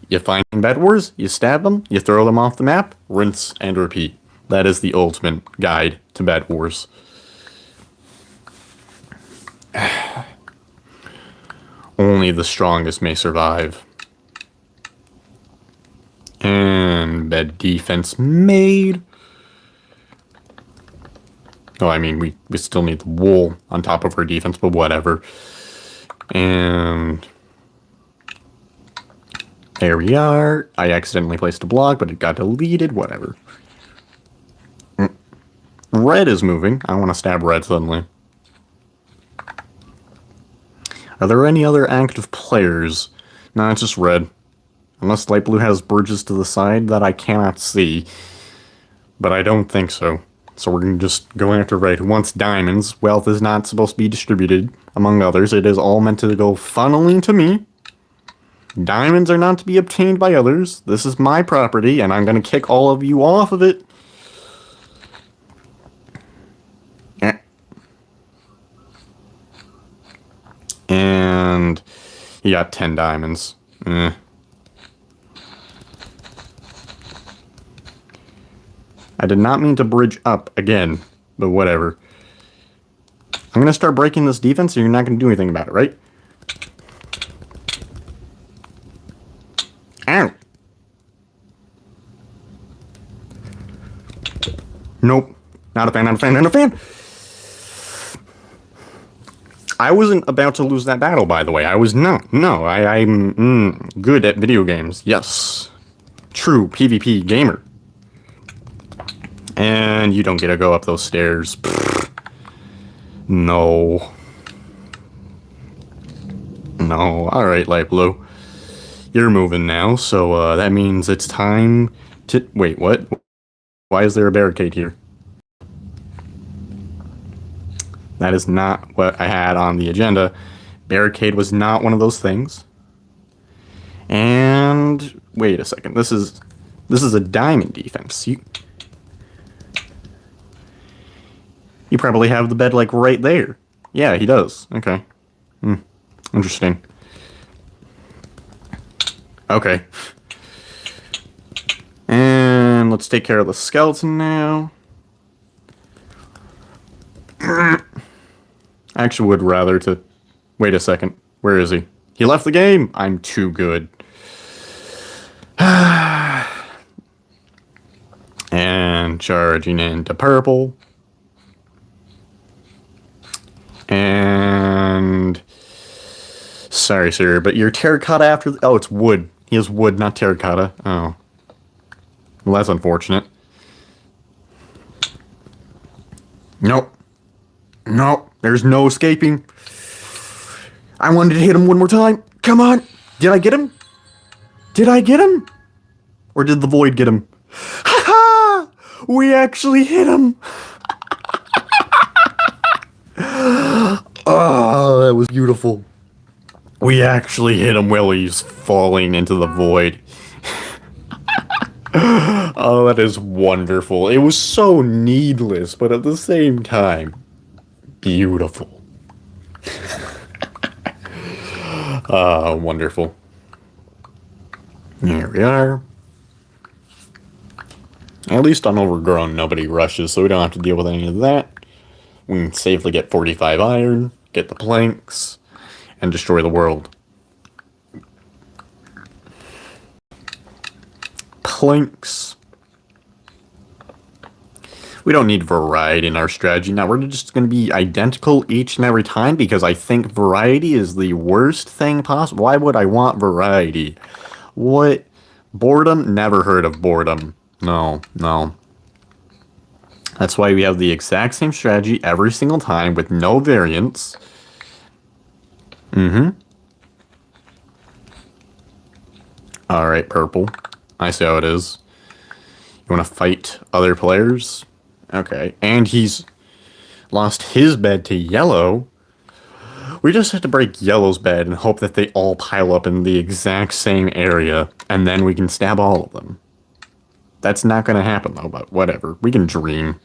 [SPEAKER 1] You find Bed Wars, you stab them, you throw them off the map, rinse and repeat. That is the ultimate guide to Bed Wars. Only the strongest may survive. And bed defense made. Oh, I mean, we still need the wool on top of our defense, but whatever. And there we are. I accidentally placed a block, but it got deleted. Whatever. Red is moving. I want to stab red suddenly. Are there any other active players? No, it's just red. Unless light blue has bridges to the side that I cannot see. But I don't think so. So we're going to just go after red, who wants diamonds. Wealth is not supposed to be distributed among others. It is all meant to go funneling to me. Diamonds are not to be obtained by others. This is my property, and I'm going to kick all of you off of it. And he got 10 diamonds. I did not mean to bridge up again, but whatever. I'm going to start breaking this defense, so you're not going to do anything about it, right? Ow! Nope. Not a fan, not a fan, not a fan! I wasn't about to lose that battle, by the way. I was not. No, I'm good at video games. Yes. True PvP gamer. And you don't get to go up those stairs. Pfft. No. No. Alright, light blue. You're moving now, so that means it's time to... Wait, what? Why is there a barricade here? That is not what I had on the agenda. Barricade was not one of those things. And wait a second. This is a diamond defense. You probably have the bed like right there. Yeah, he does. Okay. Interesting. Okay. And let's take care of the skeleton now. I actually would rather to... Wait a second. Where is he? He left the game! I'm too good. And charging into purple. And... Sorry, sir, but your terracotta after... Oh, it's wood. He has wood, not terracotta. Oh. Well, that's unfortunate. Nope. Nope. There's no escaping. I wanted to hit him one more time. Come on. Did I get him? Did I get him? Or did the void get him? Ha ha! We actually hit him. Oh, that was beautiful. We actually hit him while he's falling into the void. Oh, that is wonderful. It was so needless, but at the same time, beautiful. Wonderful. Here we are. At least I'm overgrown, nobody rushes, so we don't have to deal with any of that. We can safely get 45 iron, get the planks, and destroy the world. Planks. We don't need variety in our strategy. Now, we're just going to be identical each and every time because I think variety is the worst thing possible. Why would I want variety? What? Boredom? Never heard of boredom. No, no. That's why we have the exact same strategy every single time with no variance. Alright, purple. I see how it is. You want to fight other players? Okay. And he's lost his bed to yellow. We just have to break yellow's bed and hope that they all pile up in the exact same area, and then we can stab all of them. That's not going to happen, though, but whatever. We can dream.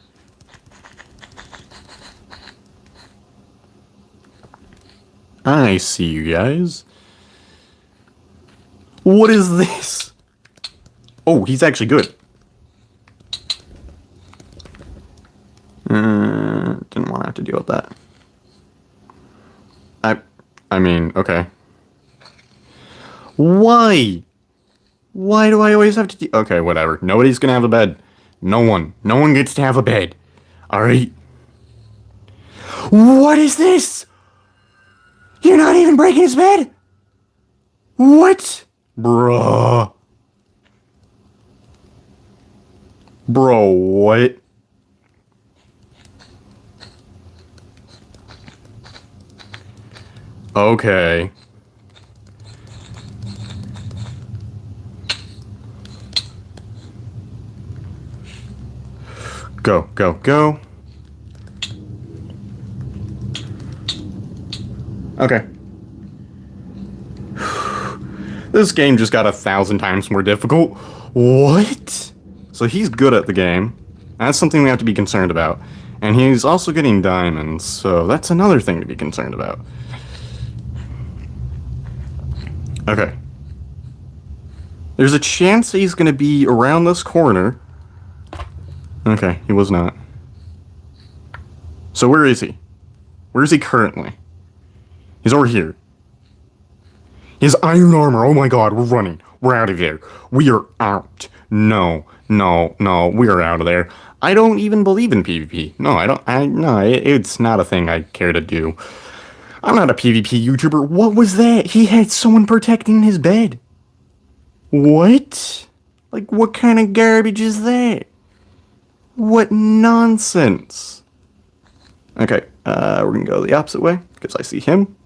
[SPEAKER 1] I see you guys. What is this? Oh, he's actually good. Didn't want to have to deal with that. I mean, okay. Why? Why do I always have to okay, whatever. Nobody's gonna have a bed. No one. No one gets to have a bed. Alright? What is this? You're not even breaking his bed? What? Bruh. Bro, what? Okay. Go, go, go. Okay. This game just got 1,000 times more difficult. What? So he's good at the game. That's something we have to be concerned about. And he's also getting diamonds, so that's another thing to be concerned about. Okay. There's a chance he's going to be around this corner. Okay, he was not. So where is he? Where is he currently? He's over here. He has iron armor. Oh my god, we're running. We're out of there. We are out. No, no, no, we are out of there. I don't even believe in PvP. No, I don't. No, it's not a thing I care to do. I'm not a PvP YouTuber. What was that? He had someone protecting his bed. What? Like, what kind of garbage is that? What nonsense. Okay, we're gonna go the opposite way, because I see him.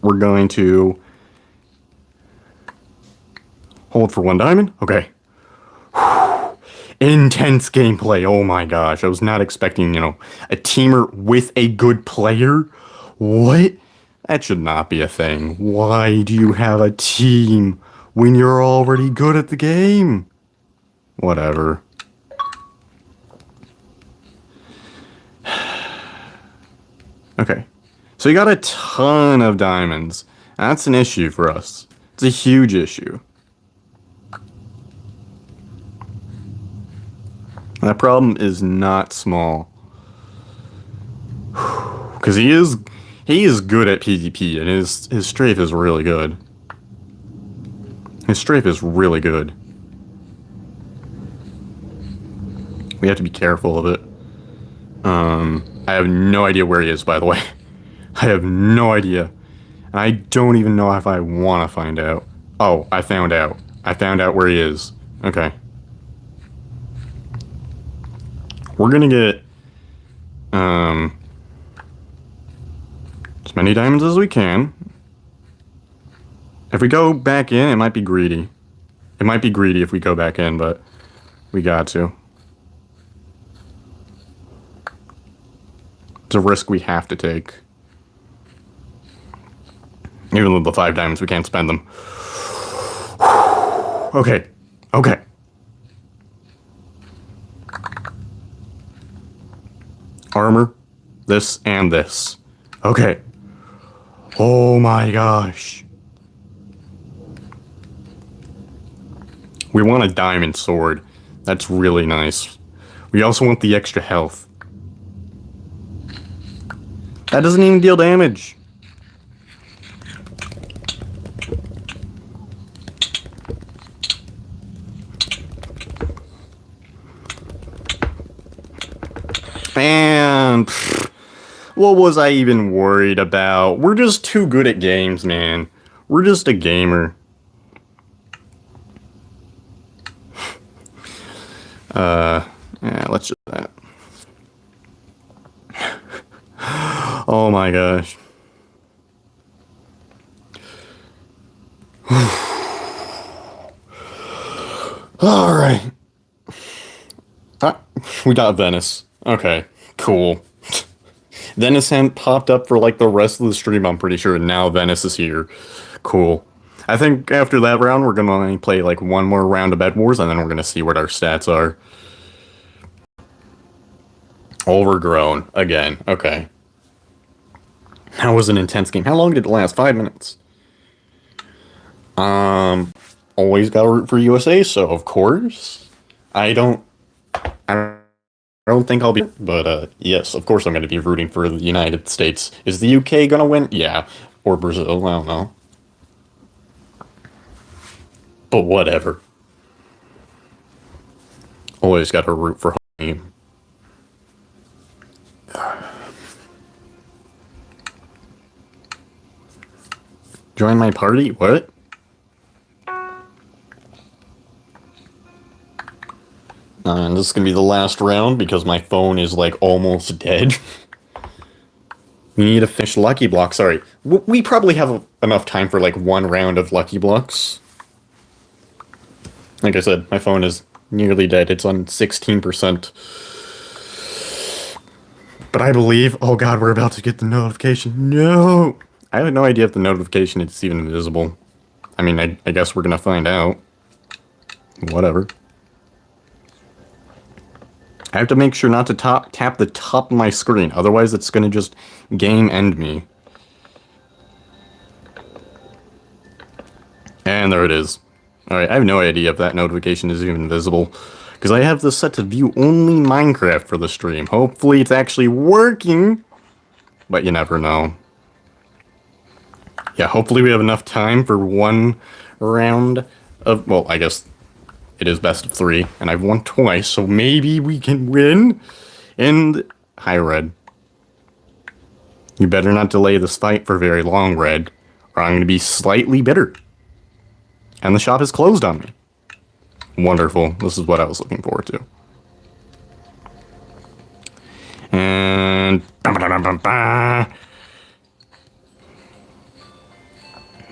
[SPEAKER 1] We're going to hold for 1 diamond. Okay. Whew. Intense gameplay. Oh my gosh. I was not expecting, a teamer with a good player. What? That should not be a thing. Why do you have a team when you're already good at the game? Whatever. Okay. So you got a ton of diamonds. That's an issue for us. It's a huge issue. That problem is not small. Because he is good at PvP, and his strafe is really good. His strafe is really good. We have to be careful of it. I have no idea where he is, by the way. I have no idea. I don't even know if I want to find out. Oh, I found out. I found out where he is. Okay. We're gonna get, as many diamonds as we can. If we go back in, it might be greedy. It might be greedy if we go back in, but we got to. It's a risk we have to take. Even with the 5 diamonds, we can't spend them. Okay. Okay. Armor. This and this. Okay. Oh my gosh. We want a diamond sword. That's really nice. We also want the extra health. That doesn't even deal damage. Man, what was I even worried about? We're just too good at games, man. We're just a gamer. Yeah, let's just that. Oh my gosh. All right. We got Venice. Okay, cool. Venice hadn't popped up for like the rest of the stream, I'm pretty sure. Now Venice is here. Cool. I think after that round, we're going to only play like one more round of Bed Wars, and then we're going to see what our stats are. Overgrown. Again. Okay. That was an intense game. How long did it last? 5 minutes. Always got to root for USA, so of course. I don't think I'll be, but yes, of course I'm going to be rooting for the United States. Is the UK going to win? Yeah. Or Brazil, I don't know. But whatever. Always got to root for home team. Join my party? What? And this is going to be the last round because my phone is like almost dead. We need to finish Lucky Blocks. Sorry. We probably have enough time for like one round of Lucky Blocks. Like I said, my phone is nearly dead. It's on 16%. But I believe... Oh god, we're about to get the notification. No! I have no idea if the notification is even visible. I mean, I guess we're gonna find out. Whatever. I have to make sure not to tap the top of my screen, otherwise it's gonna just game end me. And there it is. Alright, I have no idea if that notification is even visible, because I have this set to view only Minecraft for the stream. Hopefully it's actually working, but you never know. Yeah, hopefully we have enough time for one round of, well, I guess it is best of 3, and I've won twice, so maybe we can win. And hi, Red. You better not delay this fight for very long, Red, or I'm going to be slightly bitter. And the shop is closed on me. Wonderful. This is what I was looking forward to. And...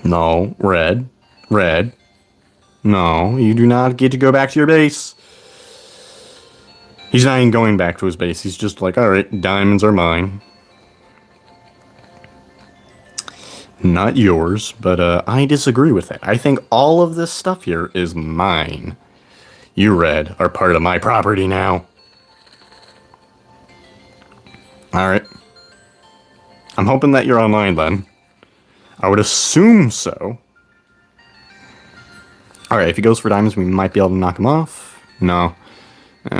[SPEAKER 1] No, Red. Red. No, you do not get to go back to your base. He's not even going back to his base. He's just like, alright, diamonds are mine. Not yours, but I disagree with that. I think all of this stuff here is mine. You, Red, are part of my property now. Alright. I'm hoping that you're online then. I would assume so. Alright, if he goes for diamonds, we might be able to knock him off. No.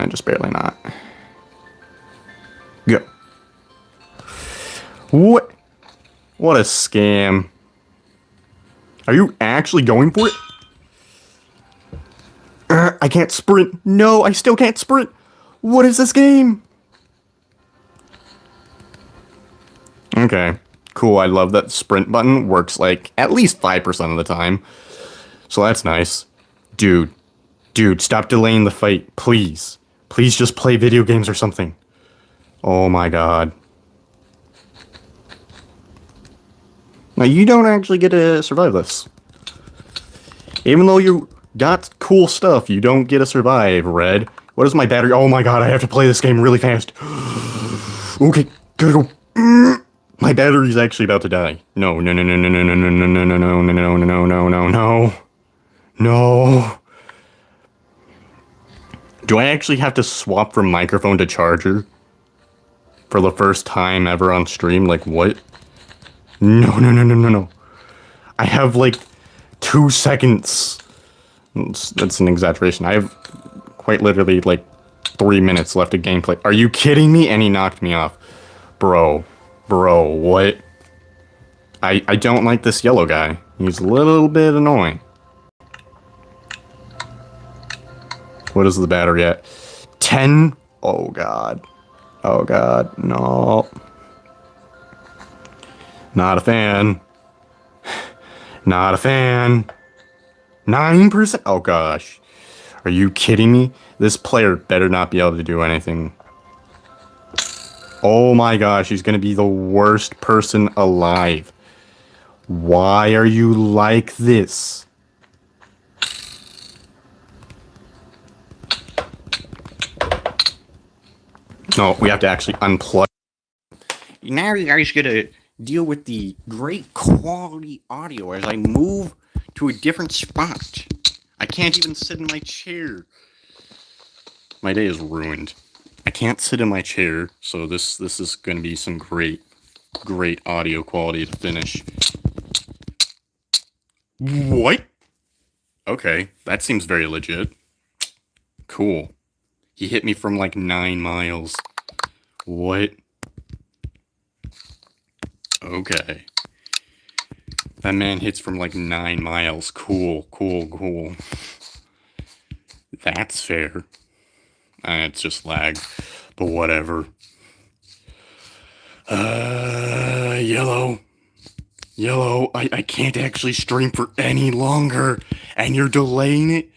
[SPEAKER 1] Just barely not. Go. What? What a scam. Are you actually going for it? I can't sprint. No, I still can't sprint. What is this game? Okay. Cool, I love that sprint button works like at least 5% of the time. So that's nice. Dude, stop delaying the fight, please. Please just play video games or something. Oh my god. Now you don't actually get to survive this. Even though you got cool stuff, you don't get to survive, Red. What is my battery? Oh my god, I have to play this game really fast. Okay, gotta go. My battery's actually about to die. No. No. Do I actually have to swap from microphone to charger? For the first time ever on stream? Like, what? No. I have, like, 2 seconds. That's an exaggeration. I have quite literally, like, 3 minutes left of gameplay. Are you kidding me? And he knocked me off. Bro, what? I don't like this yellow guy. He's a little bit annoying. What is the battery at? 10? Oh god, no. Not a fan. 9%? Oh gosh. Are you kidding me? This player better not be able to do anything. Oh my gosh, he's gonna be the worst person alive. Why are you like this? No, we have to actually unplug. Now you guys gotta deal with the great quality audio as I move to a different spot. I can't even sit in my chair. My day is ruined. I can't sit in my chair, so this is going to be some great audio quality to finish. What? Okay, that seems very legit. Cool. He hit me from like 9 miles. What? Okay. That man hits from like 9 miles. Cool. That's fair. It's just lag, but whatever. Yellow. I can't actually stream for any longer, and you're delaying it?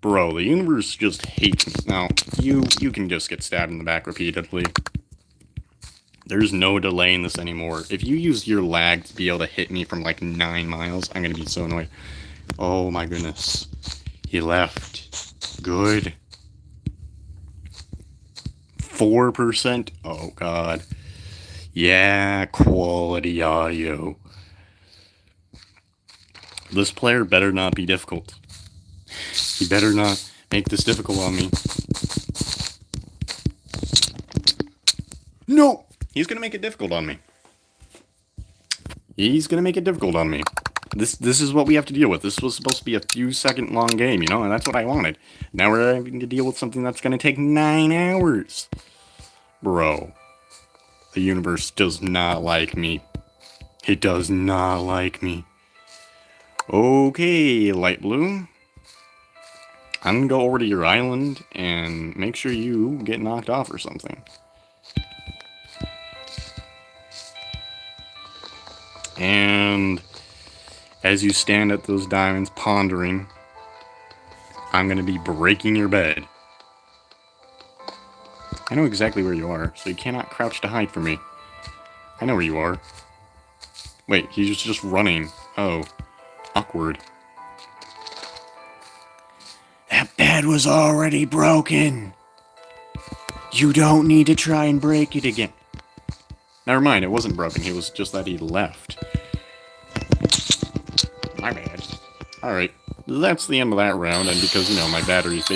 [SPEAKER 1] Bro, the universe just hates me. Now, you can just get stabbed in the back repeatedly. There's no delaying this anymore. If you use your lag to be able to hit me from like 9 miles, I'm gonna be so annoyed. Oh my goodness. He left. Good. 4%? Oh god. Yeah, quality audio. This player better not be difficult. He better not make this difficult on me. No! He's gonna make it difficult on me. This is what we have to deal with. This was supposed to be a few second long game, you know, and that's what I wanted. Now we're having to deal with something that's gonna take 9 hours. Bro. The universe does not like me. It does not like me. Okay, light blue. I'm gonna go over to your island and make sure you get knocked off or something. And as you stand at those diamonds pondering, I'm gonna be breaking your bed. I know exactly where you are, so you cannot crouch to hide from me. I know where you are. Wait, he's just running. Oh, awkward. That bed was already broken. You don't need to try and break it again. Never mind, it wasn't broken. It was just that he left. My bad. Alright, that's the end of that round, and because, you know, my battery's basically